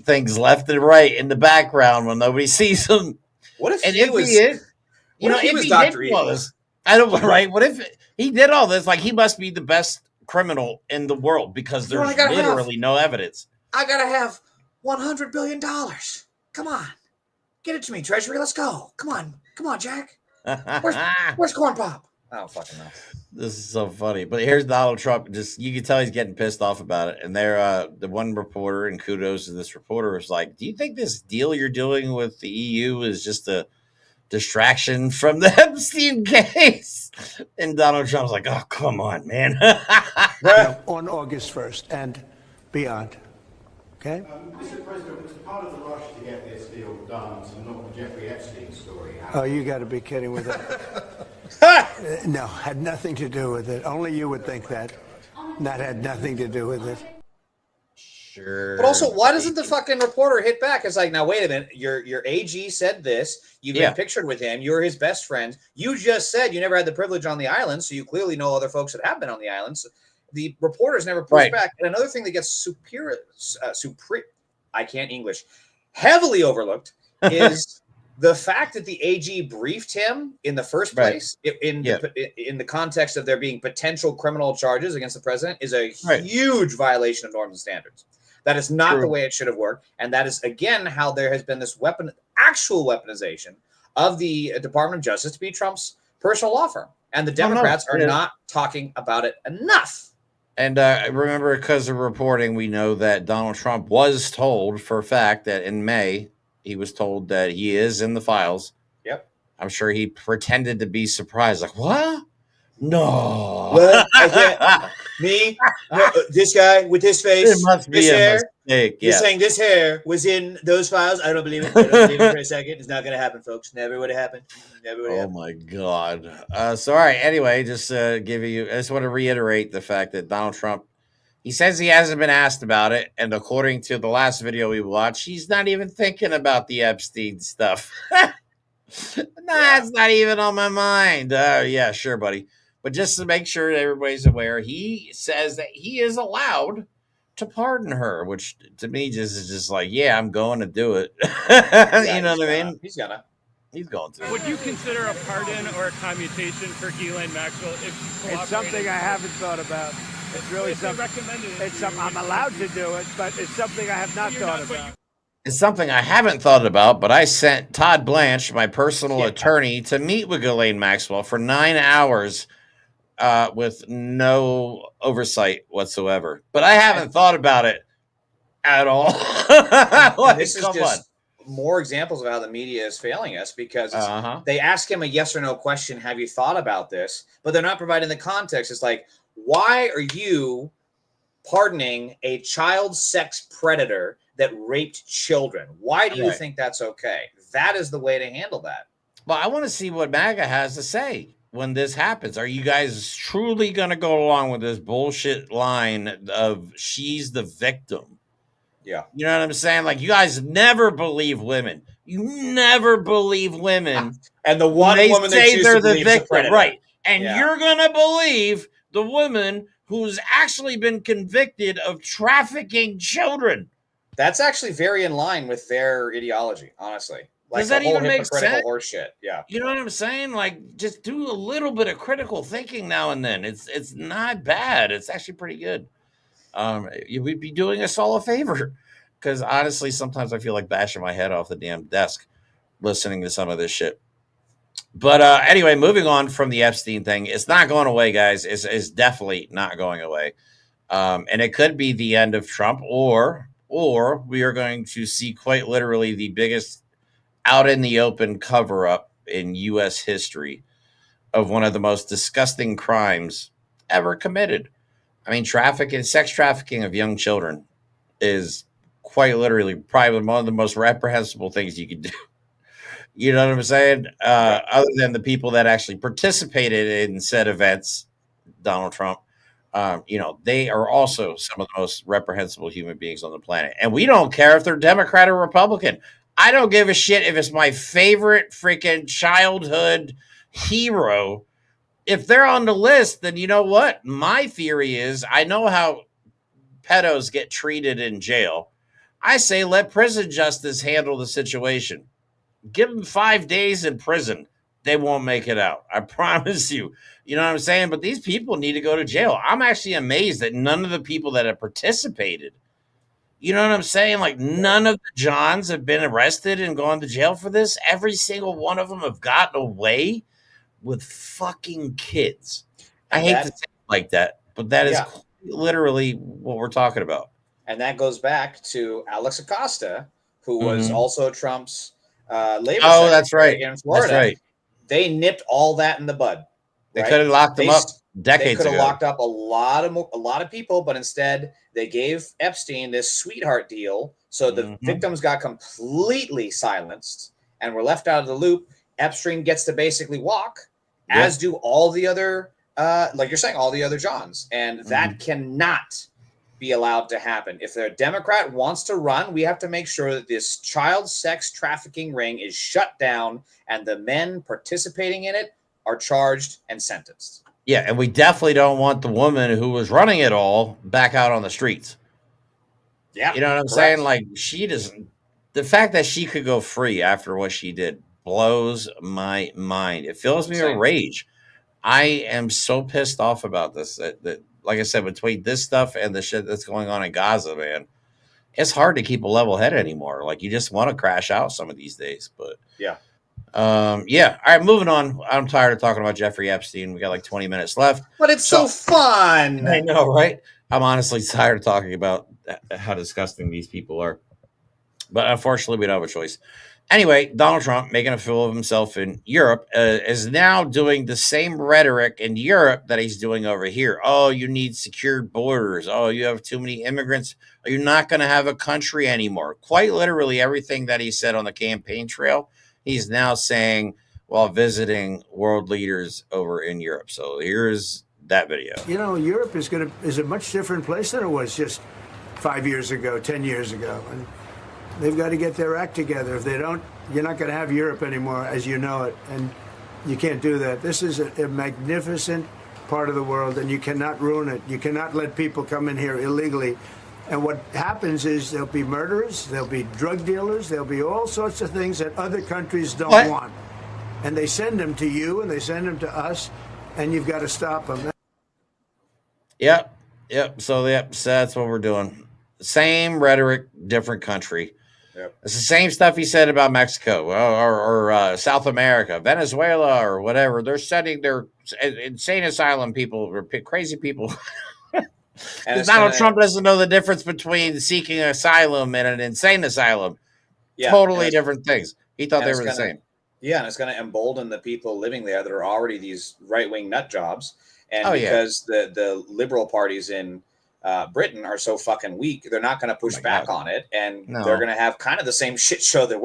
things left and right in the background when nobody sees him. What if he was Dr. Evil? I don't know, right? What if he did all this? Like, he must be the best criminal in the world because there's literally no evidence. I gotta have $100 billion. Come on. Get it to me, Treasury. Let's go. Come on, Jack. Where's Corn Pop? I don't fucking know. This is so funny. But here's Donald Trump. Just you can tell he's getting pissed off about it. And they're the one reporter, and kudos to this reporter, was like, "Do you think this deal you're doing with the EU is just a distraction from the Epstein case?" And Donald Trump's like, "Oh, come on, man." On August 1st and beyond. Okay? Mr. President, was part of the rush to get this deal done to knock the Jeffrey Epstein story out? Oh, you got to be kidding with that. No, had nothing to do with it. Only you would think that. That had nothing to do with it. Sure. But also, why doesn't the fucking reporter hit back? It's like, now wait a minute. Your AG said this. You've been pictured with him. You're his best friend. You just said you never had the privilege on the island, so you clearly know other folks that have been on the island. So the reporters never pushed back. And another thing that gets I can't English, heavily overlooked is the fact that the AG briefed him in the first place in the context of there being potential criminal charges against the president is a huge violation of norms and standards. That is not the way it should have worked. And that is, again, how there has been this actual weaponization of the Department of Justice to be Trump's personal law firm. And the Democrats are not talking about it enough. And remember, because of reporting, we know that Donald Trump was told for a fact that in May, he was told that he is in the files. Yep. I'm sure he pretended to be surprised. Like, what? No. What? I can't. Me? No, this guy with his face. It must be a mistake. You're saying this hair was in those files? I don't believe it. I don't believe it for a second. It's not going to happen, folks. Never would have happened. Never would have happened. Oh, my God. So, all right. Anyway, just I just want to reiterate the fact that Donald Trump, he says he hasn't been asked about it. And according to the last video we watched, he's not even thinking about the Epstein stuff. It's not even on my mind. Yeah, sure, buddy. But just to make sure that everybody's aware, he says that he is allowed to pardon her, which to me is just like, yeah, I'm going to do it. You know what I mean? He's going to. Would you consider a pardon or a commutation for Ghislaine Maxwell It's something I haven't thought about. It's really something. It's something I'm allowed to do it, but it's something I have not thought about. It's something I haven't thought about, but I sent Todd Blanche, my personal attorney, to meet with Ghislaine Maxwell for 9 hours with no oversight whatsoever. But I haven't thought about it at all. Like, this is just more examples of how the media is failing us, because they ask him a yes or no question, have you thought about this? But they're not providing the context. It's like, why are you pardoning a child sex predator that raped children? Why do you think that's okay? That is the way to handle that. Well, I want to see what MAGA has to say when this happens. Are you guys truly going to go along with this bullshit line of she's the victim? Yeah. You know what I'm saying? Like, you guys never believe women. You never believe women. And the one woman that say they're the victim, right? And you're going to believe the woman who's actually been convicted of trafficking children. That's actually very in line with their ideology, honestly. Like, does that even make sense? Horseshit. Yeah. You know what I'm saying? Like, just do a little bit of critical thinking now and then. It's not bad. It's actually pretty good. You would be doing us all a favor, because honestly, sometimes I feel like bashing my head off the damn desk listening to some of this shit. But anyway, moving on from the Epstein thing, it's not going away, guys. It's definitely not going away. And it could be the end of Trump, or we are going to see quite literally the biggest out in the open cover up in U.S. history of one of the most disgusting crimes ever committed. I mean, sex trafficking of young children is quite literally probably one of the most reprehensible things you could do. You know what I'm saying? Other than the people that actually participated in said events, Donald Trump, they are also some of the most reprehensible human beings on the planet. And we don't care if they're Democrat or Republican. I don't give a shit if it's my favorite freaking childhood hero. If they're on the list, then you know what? My theory is, I know how pedos get treated in jail. I say let prison justice handle the situation. Give them 5 days in prison. They won't make it out. I promise you. You know what I'm saying? But these people need to go to jail. I'm actually amazed that none of the people that have participated, you know what I'm saying? Like, none of the Johns have been arrested and gone to jail for this. Every single one of them have gotten away with fucking kids. I hate to say it like that, but that is literally what we're talking about. And that goes back to Alex Acosta, who was also Trump's labor secretary that's right. in Florida. That's right. They nipped all that in the bud. They could have locked him up decades They could have ago. locked up a lot of people, but instead they gave Epstein this sweetheart deal, so the victims got completely silenced and were left out of the loop. Epstein gets to basically walk, as do all the other, like you're saying, all the other Johns, and that cannot be allowed to happen. If the Democrat wants to run, we have to make sure that this child sex trafficking ring is shut down and the men participating in it are charged and sentenced. Yeah, and we definitely don't want the woman who was running it all back out on the streets. Yeah. You know what I'm saying? Like, she doesn't, the fact that she could go free after what she did blows my mind. It fills me with rage. I am so pissed off about this that, like I said, between this stuff and the shit that's going on in Gaza, man, it's hard to keep a level head anymore. Like, you just want to crash out some of these days, but yeah. All right, moving on. I'm tired of talking about Jeffrey Epstein. We got like 20 minutes left. But it's so fun. I know, right? I'm honestly tired of talking about how disgusting these people are. But unfortunately, we don't have a choice. Anyway, Donald Trump, making a fool of himself in Europe, is now doing the same rhetoric in Europe that he's doing over here. Oh, you need secured borders. Oh, you have too many immigrants. You're not going to have a country anymore. Quite literally everything that he said on the campaign trail, he's now saying while visiting world leaders over in Europe. So here's that video. You know, Europe is a much different place than it was just 5 years ago, 10 years ago. And they've got to get their act together. If they don't, you're not going to have Europe anymore as you know it. And you can't do that. This is a magnificent part of the world, and you cannot ruin it. You cannot let people come in here illegally. And what happens is there'll be murderers, there'll be drug dealers, there'll be all sorts of things that other countries don't want. And they send them to you, and they send them to us, and you've got to stop them. Yep. So that's what we're doing. Same rhetoric, different country. Yep. It's the same stuff he said about Mexico or South America, Venezuela, or whatever. They're sending their insane asylum people or crazy people. Donald Trump doesn't know the difference between seeking asylum and an insane asylum. Yeah, totally different things. He thought they were the same. Yeah, and it's going to embolden the people living there that are already these right-wing nut jobs. And the liberal parties in Britain are so fucking weak, they're not going to push back on it, and they're going to have kind of the same shit show that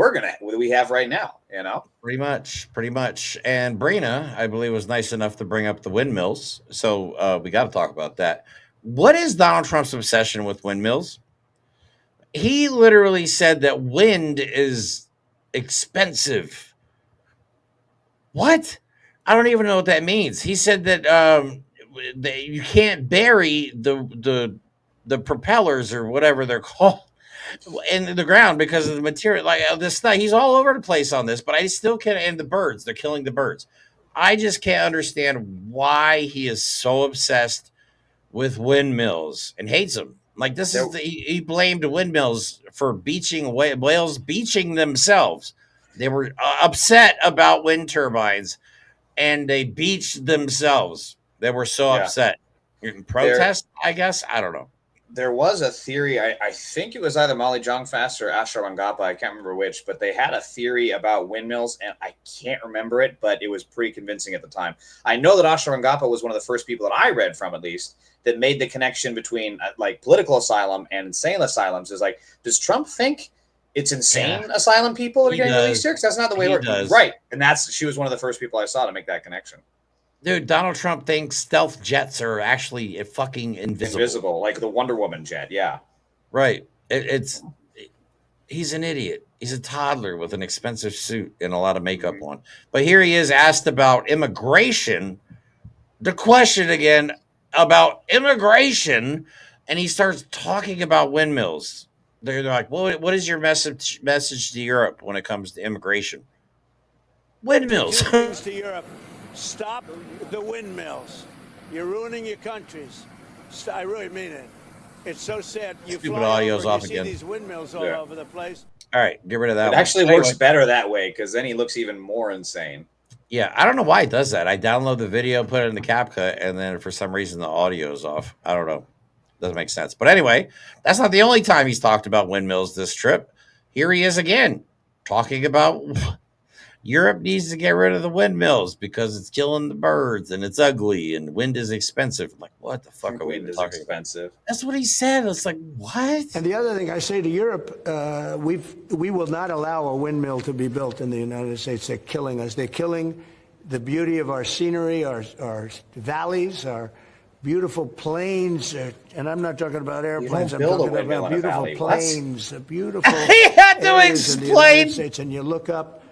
we have right now. You know, pretty much. And Brina, I believe, was nice enough to bring up the windmills, so we got to talk about that. What is Donald Trump's obsession with windmills? He literally said that wind is expensive. What? I don't even know what that means. He said that you can't bury the propellers or whatever they're called in the ground because of the material. Like this stuff, he's all over the place on this, but I still can't. And the birds, they're killing the birds. I just can't understand why he is so obsessed with windmills and hates them. Like this is he blamed windmills for beaching whales beaching themselves. They were upset about wind turbines, and they beached themselves. They were so upset. Protest, I guess. I don't know. There was a theory. I think it was either Molly Jong-Fast or Ashwagandha. I can't remember which, but they had a theory about windmills, and I can't remember it, but it was pretty convincing at the time. I know that Ashwagandha was one of the first people that I read from, at least, that made the connection between like political asylum and insane asylums. Is like, does Trump think it's insane asylum people that are getting released here? Because that's not the way it works. Right. And she was one of the first people I saw to make that connection. Dude, Donald Trump thinks stealth jets are actually fucking invisible. Like the Wonder Woman jet, yeah. Right. He's an idiot. He's a toddler with an expensive suit and a lot of makeup on. But here he is asked about immigration. The question again about immigration, and he starts talking about windmills. They're like, well, what is your message to Europe when it comes to immigration? Windmills. Two things to Europe. Stop the windmills. You're ruining your countries. I really mean it. It's so sad. You Stupid audio's off see again. These windmills all over the place. All right, get rid of that. It actually works better that way because then he looks even more insane. Yeah, I don't know why it does that. I download the video, put it in the CapCut, and then for some reason the audio is off. I don't know. Doesn't make sense. But anyway, that's not the only time he's talked about windmills this trip. Here he is again, talking about Europe needs to get rid of the windmills because it's killing the birds and it's ugly and wind is expensive. I'm like, what the fuck are we even talking expensive? About? That's what he said. It's like, what? And the other thing I say to Europe, we will not allow a windmill to be built in the United States. They're killing us. They're killing the beauty of our scenery, our valleys, our beautiful plains. And I'm not talking about airplanes. I'm talking about beautiful plains, beautiful he had to areas in the explain. United States. And you look up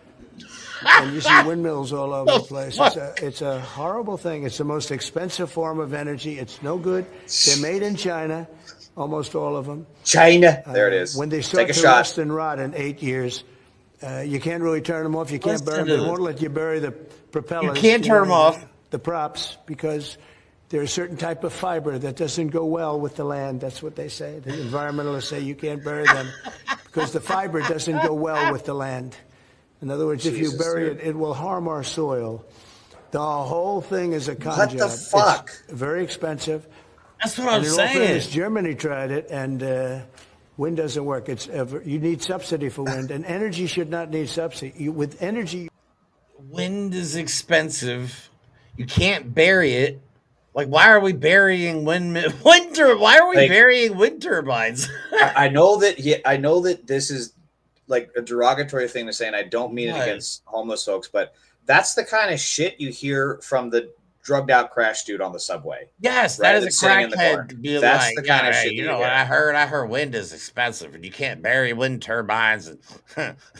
and you see windmills all over the place. It's a horrible thing. It's the most expensive form of energy. It's no good. They're made in China, almost all of them. China. There it is. When they start to rust and rot in 8 years, you can't really turn them off. You can't burn them. They won't let you bury the propellers. You can't turn them off. The props, because there's a certain type of fiber that doesn't go well with the land. That's what they say. The environmentalists say you can't bury them because the fiber doesn't go well with the land. In other words, if you bury it, it will harm our soil. The whole thing is a con job. What the fuck? It's very expensive. That's what I'm saying. Germany tried it, and wind doesn't work. You need subsidy for wind, and energy should not need subsidy. With energy, wind is expensive. You can't bury it. Like, why are we burying Why are we burying wind turbines? I know that. Yeah, I know that this is like a derogatory thing to say, and I don't mean it against homeless folks, but that's the kind of shit you hear from the drugged out crash dude on the subway. Yes, right? that is a crackhead. That's the kind of shit. You know what I heard? I heard wind is expensive, and you can't bury wind turbines. And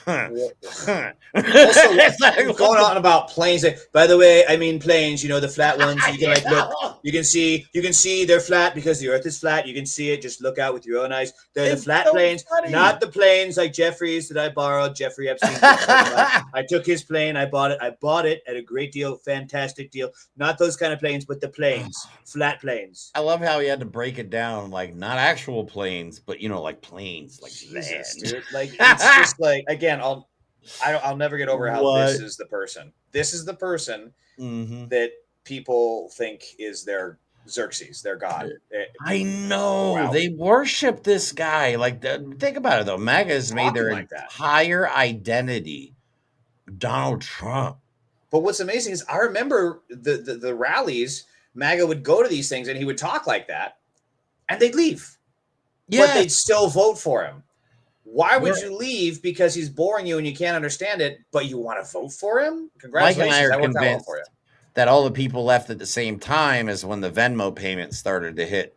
also, what's going on about planes? By the way, I mean planes. You know, the flat ones. You can look. You can see they're flat because the Earth is flat. You can see it. Just look out with your own eyes. They're the flat planes, not the planes like Jeffrey's that I borrowed. Jeffrey Epstein. I took his plane. I bought it at a great deal, fantastic deal. Not those kind of planes, but the planes, flat planes. I love how he had to break it down, like not actual planes, but like planes, like Jesus, land. Dude. Like it's just like, again, I'll never get over how this is the person. This is the person that people think is their Xerxes, their god. I know. Wow. They worship this guy. Like, think about it though. MAGA has made their entire identity Donald Trump. But what's amazing is I remember the rallies. MAGA would go to these things and he would talk like that, and they'd leave. But they'd still vote for him. Why would you leave? Because he's boring you and you can't understand it, but you want to vote for him? Congratulations. Mike and I are that worked out well convinced for you. that all the people left at the same time is when the Venmo payments started to hit.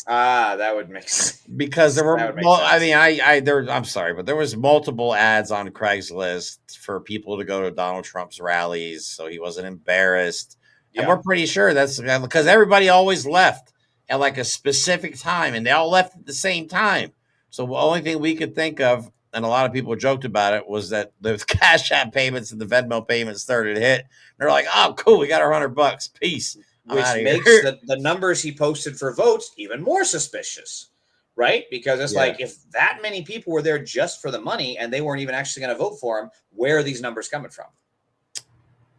That would make sense. Because there were, I'm sorry, but there was multiple ads on Craigslist for people to go to Donald Trump's rallies, so he wasn't embarrassed. And we're pretty sure that's because everybody always left at like a specific time, and they all left at the same time. So the only thing we could think of, and a lot of people joked about it, was that the Cash App payments and the Venmo payments started to hit. They're like, "Oh, cool, we got $100. Peace." Which makes the numbers he posted for votes even more suspicious, right? Because it's like, if that many people were there just for the money and they weren't even actually going to vote for him, where are these numbers coming from?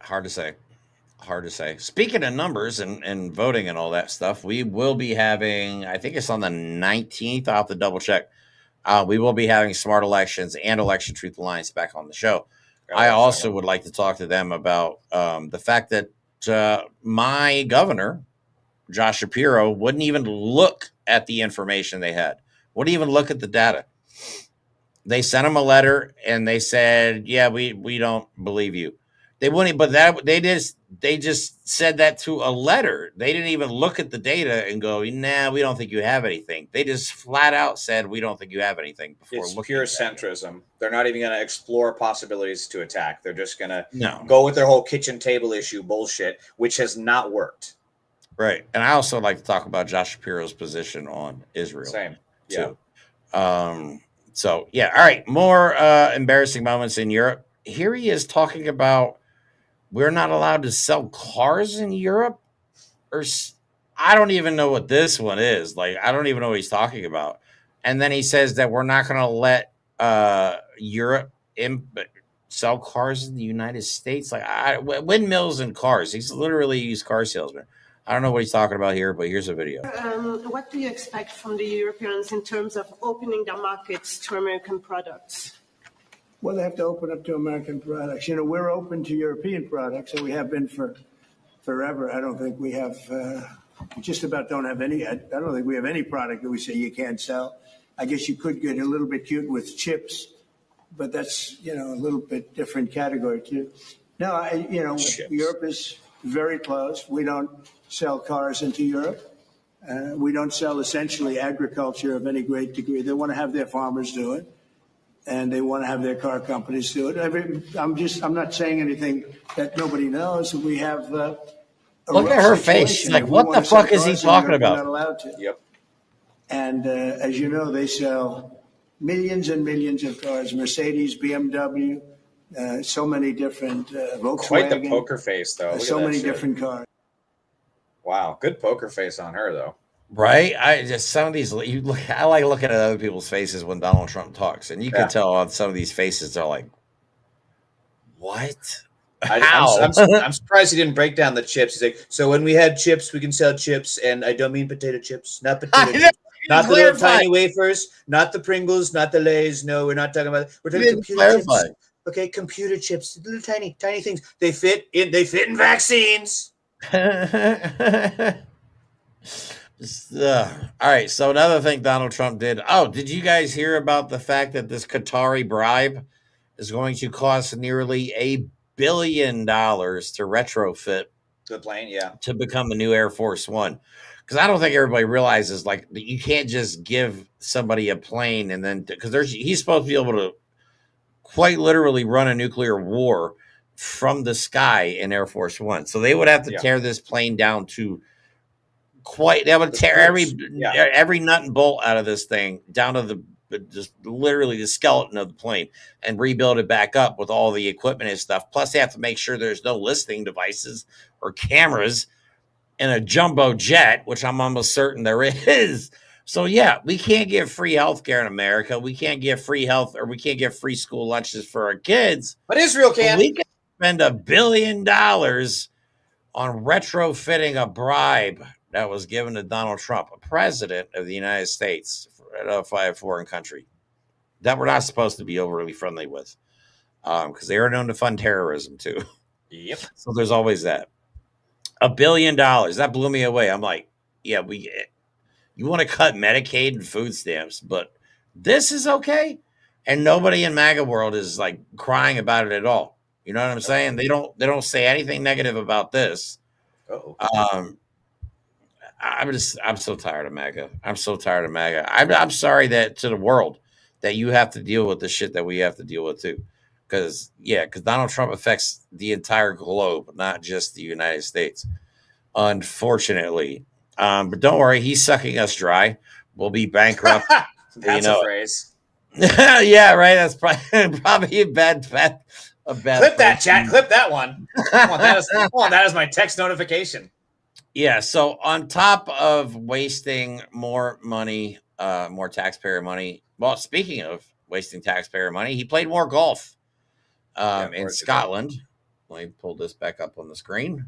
Hard to say. Speaking of numbers and voting and all that stuff, we will be having, I think it's on the 19th, I'll have to double check. We will be having Smart Elections and Election Truth Alliance back on the show. I also would like to talk to them about the fact that my governor, Josh Shapiro, wouldn't even look at the information they had, wouldn't even look at the data. They sent him a letter and they said, "Yeah, we don't believe you." They wouldn't, but they just said that to a letter. They didn't even look at the data and go, "Nah, we don't think you have anything." They just flat out said, "We don't think you have anything." It's pure centrism. They're not even going to explore possibilities to attack. They're just going to go with their whole kitchen table issue bullshit, which has not worked. Right. And I also like to talk about Josh Shapiro's position on Israel. Same. Too. So, yeah. All right. More embarrassing moments in Europe. Here he is talking about we're not allowed to sell cars in Europe. Or I don't even know what this one is. Like, I don't even know what he's talking about. And then he says that we're not going to let Europe sell cars in the United States? Like windmills and cars. He's literally a used car salesman. I don't know what he's talking about here, but here's a video. What do you expect from the Europeans in terms of opening their markets to American products? Well, they have to open up to American products. You know, we're open to European products, and we have been for forever. I don't think we have, just about don't have any. I don't think we have any product that we say you can't sell. I guess you could get a little bit cute with chips, but that's, you know, a little bit different category too. No, Europe is very close. We don't sell cars into Europe. We don't sell essentially agriculture of any great degree. They want to have their farmers do it, and they want to have their car companies do it. I'm not saying anything that nobody knows. We have look at her face. She's like, what the fuck is he talking about? Not allowed to. Yep. And as you know, they sell millions and millions of cars, Mercedes, BMW, so many different Volkswagen. Quite the poker face, though. So many different cars. Wow, good poker face on her, though. Right? Some of these, I like looking at other people's faces when Donald Trump talks, and you can tell on some of these faces, they're like, what? I'm surprised he didn't break down the chips. He's like, so when we had chips, we can sell chips, and I don't mean potato chips, not potato chips. Not the little tiny wafers, not the Pringles, not the Lays. No, we're not talking about. We're talking computer chips. Okay, computer chips, little tiny things. They fit in vaccines. All right. So another thing Donald Trump did. Oh, did you guys hear about the fact that this Qatari bribe is going to cost nearly $1 billion to retrofit the plane? Yeah, to become the new Air Force One. Because I don't think everybody realizes, like, you can't just give somebody a plane and then, because he's supposed to be able to quite literally run a nuclear war from the sky in Air Force One. So they would have to tear this plane down to they would tear every nut and bolt out of this thing down to just literally the skeleton of the plane and rebuild it back up with all the equipment and stuff. Plus they have to make sure there's no listening devices or cameras in a jumbo jet, which I'm almost certain there is. So yeah, we can't give free health care in America. We can't give free health, or we can't give free school lunches for our kids. But Israel can. We can spend $1 billion on retrofitting a bribe that was given to Donald Trump, a president of the United States, a foreign country that we're not supposed to be overly friendly with, because they are known to fund terrorism too. Yep. So there's always that. $1 billion. That blew me away. I'm like, yeah, you want to cut Medicaid and food stamps, but this is okay. And nobody in MAGA world is like crying about it at all. You know what I'm saying? They don't say anything negative about this. I'm so tired of MAGA. I'm so tired of MAGA. I'm sorry that to the world that you have to deal with the shit that we have to deal with too. Because Donald Trump affects the entire globe, not just the United States, unfortunately. But don't worry, he's sucking us dry. We'll be bankrupt. That's a phrase. Yeah, right. That's probably a bad clip that, chat. Clip that one. Come on, that is my text notification. Yeah. So on top of wasting more money, more taxpayer money. Well, speaking of wasting taxpayer money, he played more golf. In Scotland. Let me pull this back up on the screen.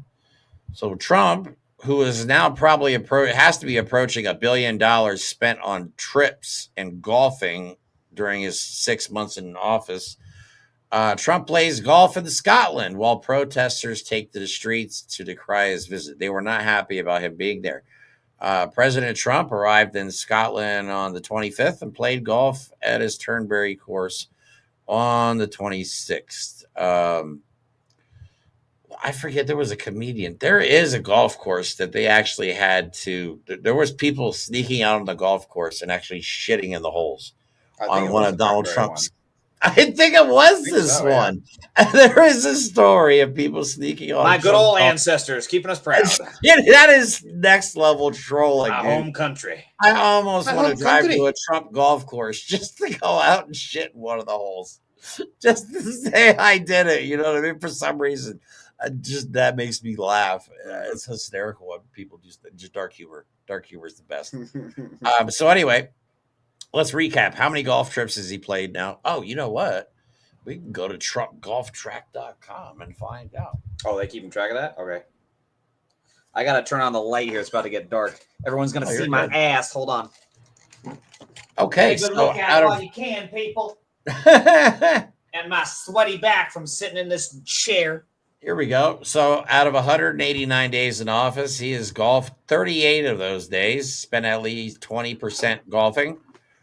So Trump, who is now probably has to be approaching $1 billion spent on trips and golfing during his 6 months in office. Trump plays golf in Scotland while protesters take to the streets to decry his visit. They were not happy about him being there. President Trump arrived in Scotland on the 25th and played golf at his Turnberry course on the 26th. I forget, there was a comedian. There is a golf course that they actually had to. There was people sneaking out on the golf course and actually shitting in the holes on one of Donald Trump's. I think it was this one. Yeah. There is a story of people sneaking on. My good old ancestors keeping us proud. Yeah, that is next level trolling. My home country. I almost want to drive to a Trump golf course just to go out and shit in one of the holes, just to say I did it. You know what I mean? For some reason, that makes me laugh. It's hysterical when people do just dark humor. Dark humor is the best. So anyway. Let's recap. How many golf trips has he played now? Oh, you know what? We can go to TrumpGolfTrack.com and find out. Oh, they keeping track of that? Okay. I got to turn on the light here. It's about to get dark. Everyone's going to see my ass. Hold on. Okay. Take a good look at it while you can, people. And my sweaty back from sitting in this chair. Here we go. So out of 189 days in office, he has golfed 38 of those days, spent at least 20% golfing.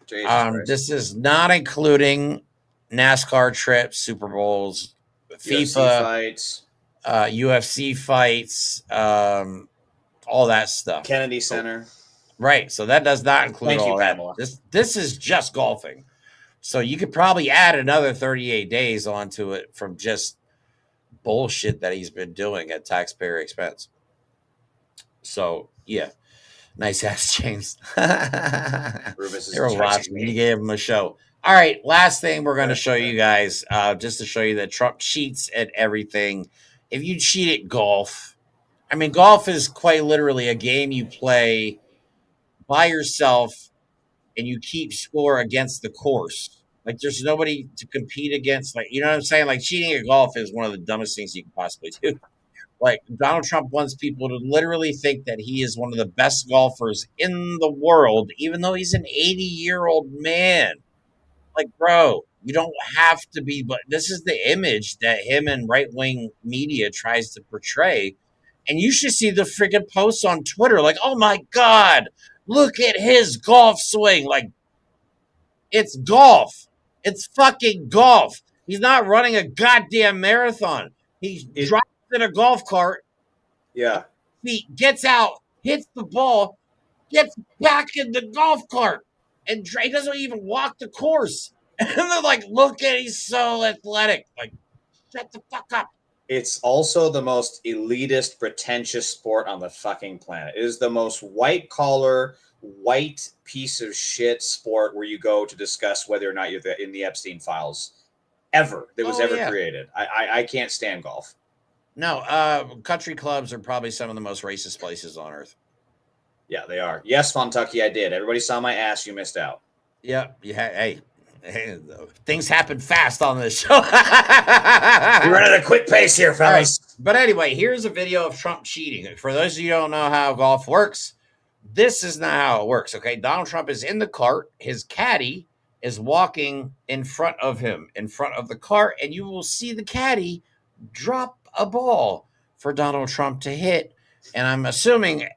This is not including NASCAR trips, Super Bowls, FIFA fights, UFC fights, all that stuff. Kennedy Center. Right. So that does not include all that. This is just golfing. So you could probably add another 38 days onto it from just bullshit that he's been doing at taxpayer expense. So yeah, nice ass, James. There were lots. You gave him a show. All right, last thing we're going to show you guys, just to show you that Trump cheats at everything. If you cheat at golf, I mean, golf is quite literally a game you play by yourself, and you keep score against the course. Like, there's nobody to compete against. Like, you know what I'm saying? Like, cheating at golf is one of the dumbest things you can possibly do. Like, Donald Trump wants people to literally think that he is one of the best golfers in the world, even though he's an 80-year-old man. Like, bro, you don't have to be. But this is the image that him and right-wing media tries to portray. And you should see the freaking posts on Twitter. Like, oh, my God, look at his golf swing. Like, it's golf. It's fucking golf. He's not running a goddamn marathon. He drives in a golf cart. Yeah. He gets out, hits the ball, gets back in the golf cart, and he doesn't even walk the course. And they're like, look at, he's so athletic. Like, shut the fuck up. It's also the most elitist, pretentious sport on the fucking planet. It is the most white-collar, white piece of shit sport where you go to discuss whether or not you're in the Epstein files ever that was created. I can't stand golf. No, country clubs are probably some of the most racist places on earth. Yeah, they are. Yes, Fontucky, I did. Everybody saw my ass. You missed out. Yeah. Hey, things happen fast on this show. We're running at a quick pace here, fellas. Right. But anyway, here's a video of Trump cheating. For those of you who don't know how golf works, this is not how it works, okay? Donald Trump is in the cart. His caddy is walking in front of him, in front of the cart, and you will see the caddy drop a ball for Donald Trump to hit. And I'm assuming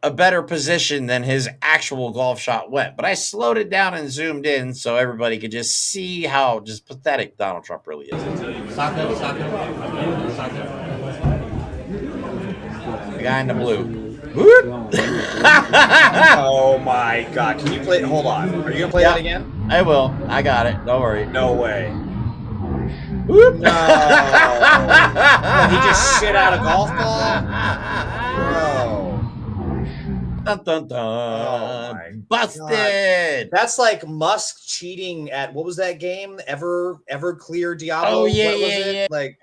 a better position than his actual golf shot went. But I slowed it down and zoomed in so everybody could just see how just pathetic Donald Trump really is. The guy in the blue. Oh my God. Can you play? Hold on. Are you going to play that again? I will. I got it. Don't worry. No way. Whoop. No. He just shit out a golf ball? Bro. Dun, dun, dun. Oh my Busted. God. That's like Musk cheating at, what was that game? Everclear Diablo? Oh, yeah, what was yeah, it? yeah. Like,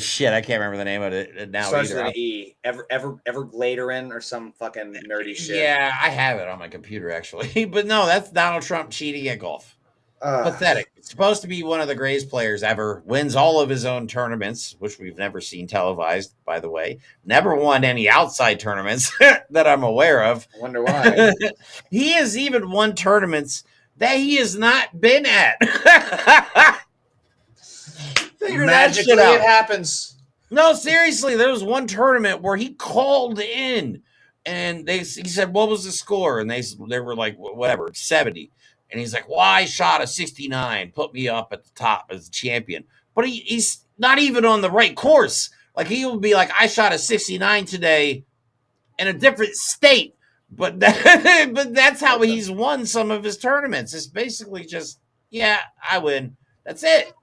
shit, I can't remember the name of it now. Starts with an E. Evergladerin or some fucking nerdy shit. Yeah, I have it on my computer actually. But no, that's Donald Trump cheating at golf. Pathetic. It's supposed to be one of the greatest players ever. Wins all of his own tournaments, which we've never seen televised, by the way. Never won any outside tournaments that I'm aware of. I wonder why. He has even won tournaments that he has not been at. Figure that shit out. It happens. No, seriously, there was one tournament where he called in, and he said, "What was the score?" And they were like, "Whatever, 70." And he's like, "Well, I shot a 69, put me up at the top as a champion." But he's not even on the right course. Like, he would be like, "I shot a 69 today in a different state." But that's how he's won some of his tournaments. It's basically just, yeah, I win. That's it.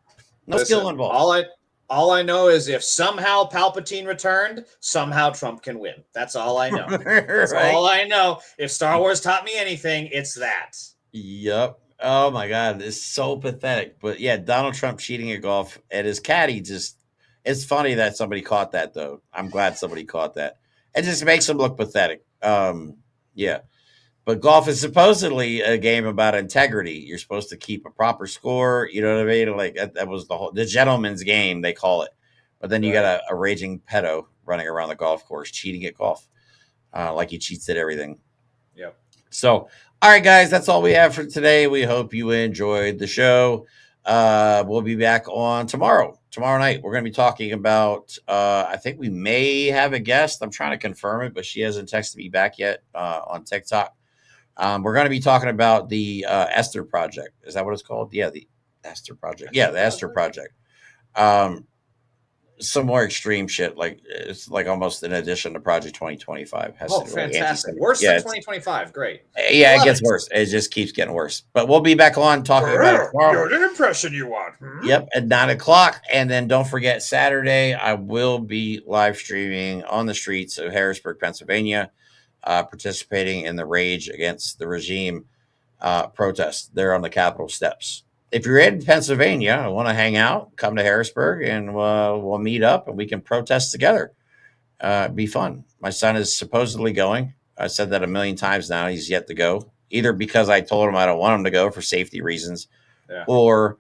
No skill involved. All I know is if somehow Palpatine returned, somehow Trump can win. That's all I know. That's Right. all I know. If Star Wars taught me anything, it's that. Yep. Oh my God, it's so pathetic. But yeah, Donald Trump cheating at golf at his caddy it's funny that somebody caught that though. I'm glad somebody caught that. It just makes him look pathetic. Yeah. But golf is supposedly a game about integrity. You're supposed to keep a proper score. You know what I mean? Like that was the gentleman's game, they call it. But then you got a raging pedo running around the golf course, cheating at golf, like he cheats at everything. Yep. So, all right, guys, that's all we have for today. We hope you enjoyed the show. We'll be back on tomorrow night. We're going to be talking about, I think we may have a guest. I'm trying to confirm it, but she hasn't texted me back yet on TikTok. We're going to be talking about the Esther Project. Is that what it's called? Yeah, the Esther Project. Yeah, the Esther Project. Some more extreme shit. Like it's like almost an addition to Project 2025. Oh, fantastic! Worse than 2025. Great. Yeah, it gets worse. It just keeps getting worse. But we'll be back on talking about it tomorrow. You're an impression you want. Yep, at 9:00. And then don't forget, Saturday, I will be live streaming on the streets of Harrisburg, Pennsylvania, participating in the Rage Against the Regime protest there on the Capitol steps. If you're in Pennsylvania and want to hang out, come to Harrisburg and we'll meet up and we can protest together. Be fun. My son is supposedly going. I said that a million times now. He's yet to go, either because I told him I don't want him to go for safety reasons, or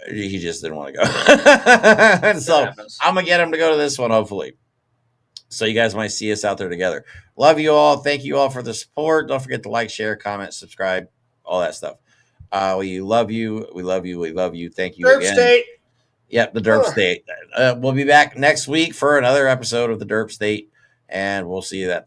he just didn't want to go. So I'm going to get him to go to this one, hopefully. So you guys might see us out there together. Love you all. Thank you all for the support. Don't forget to like, share, comment, subscribe, all that stuff. We love you. We love you. We love you. Thank you Derp again. State. Yep, the Derp State. We'll be back next week for another episode of the Derp State, and we'll see you then.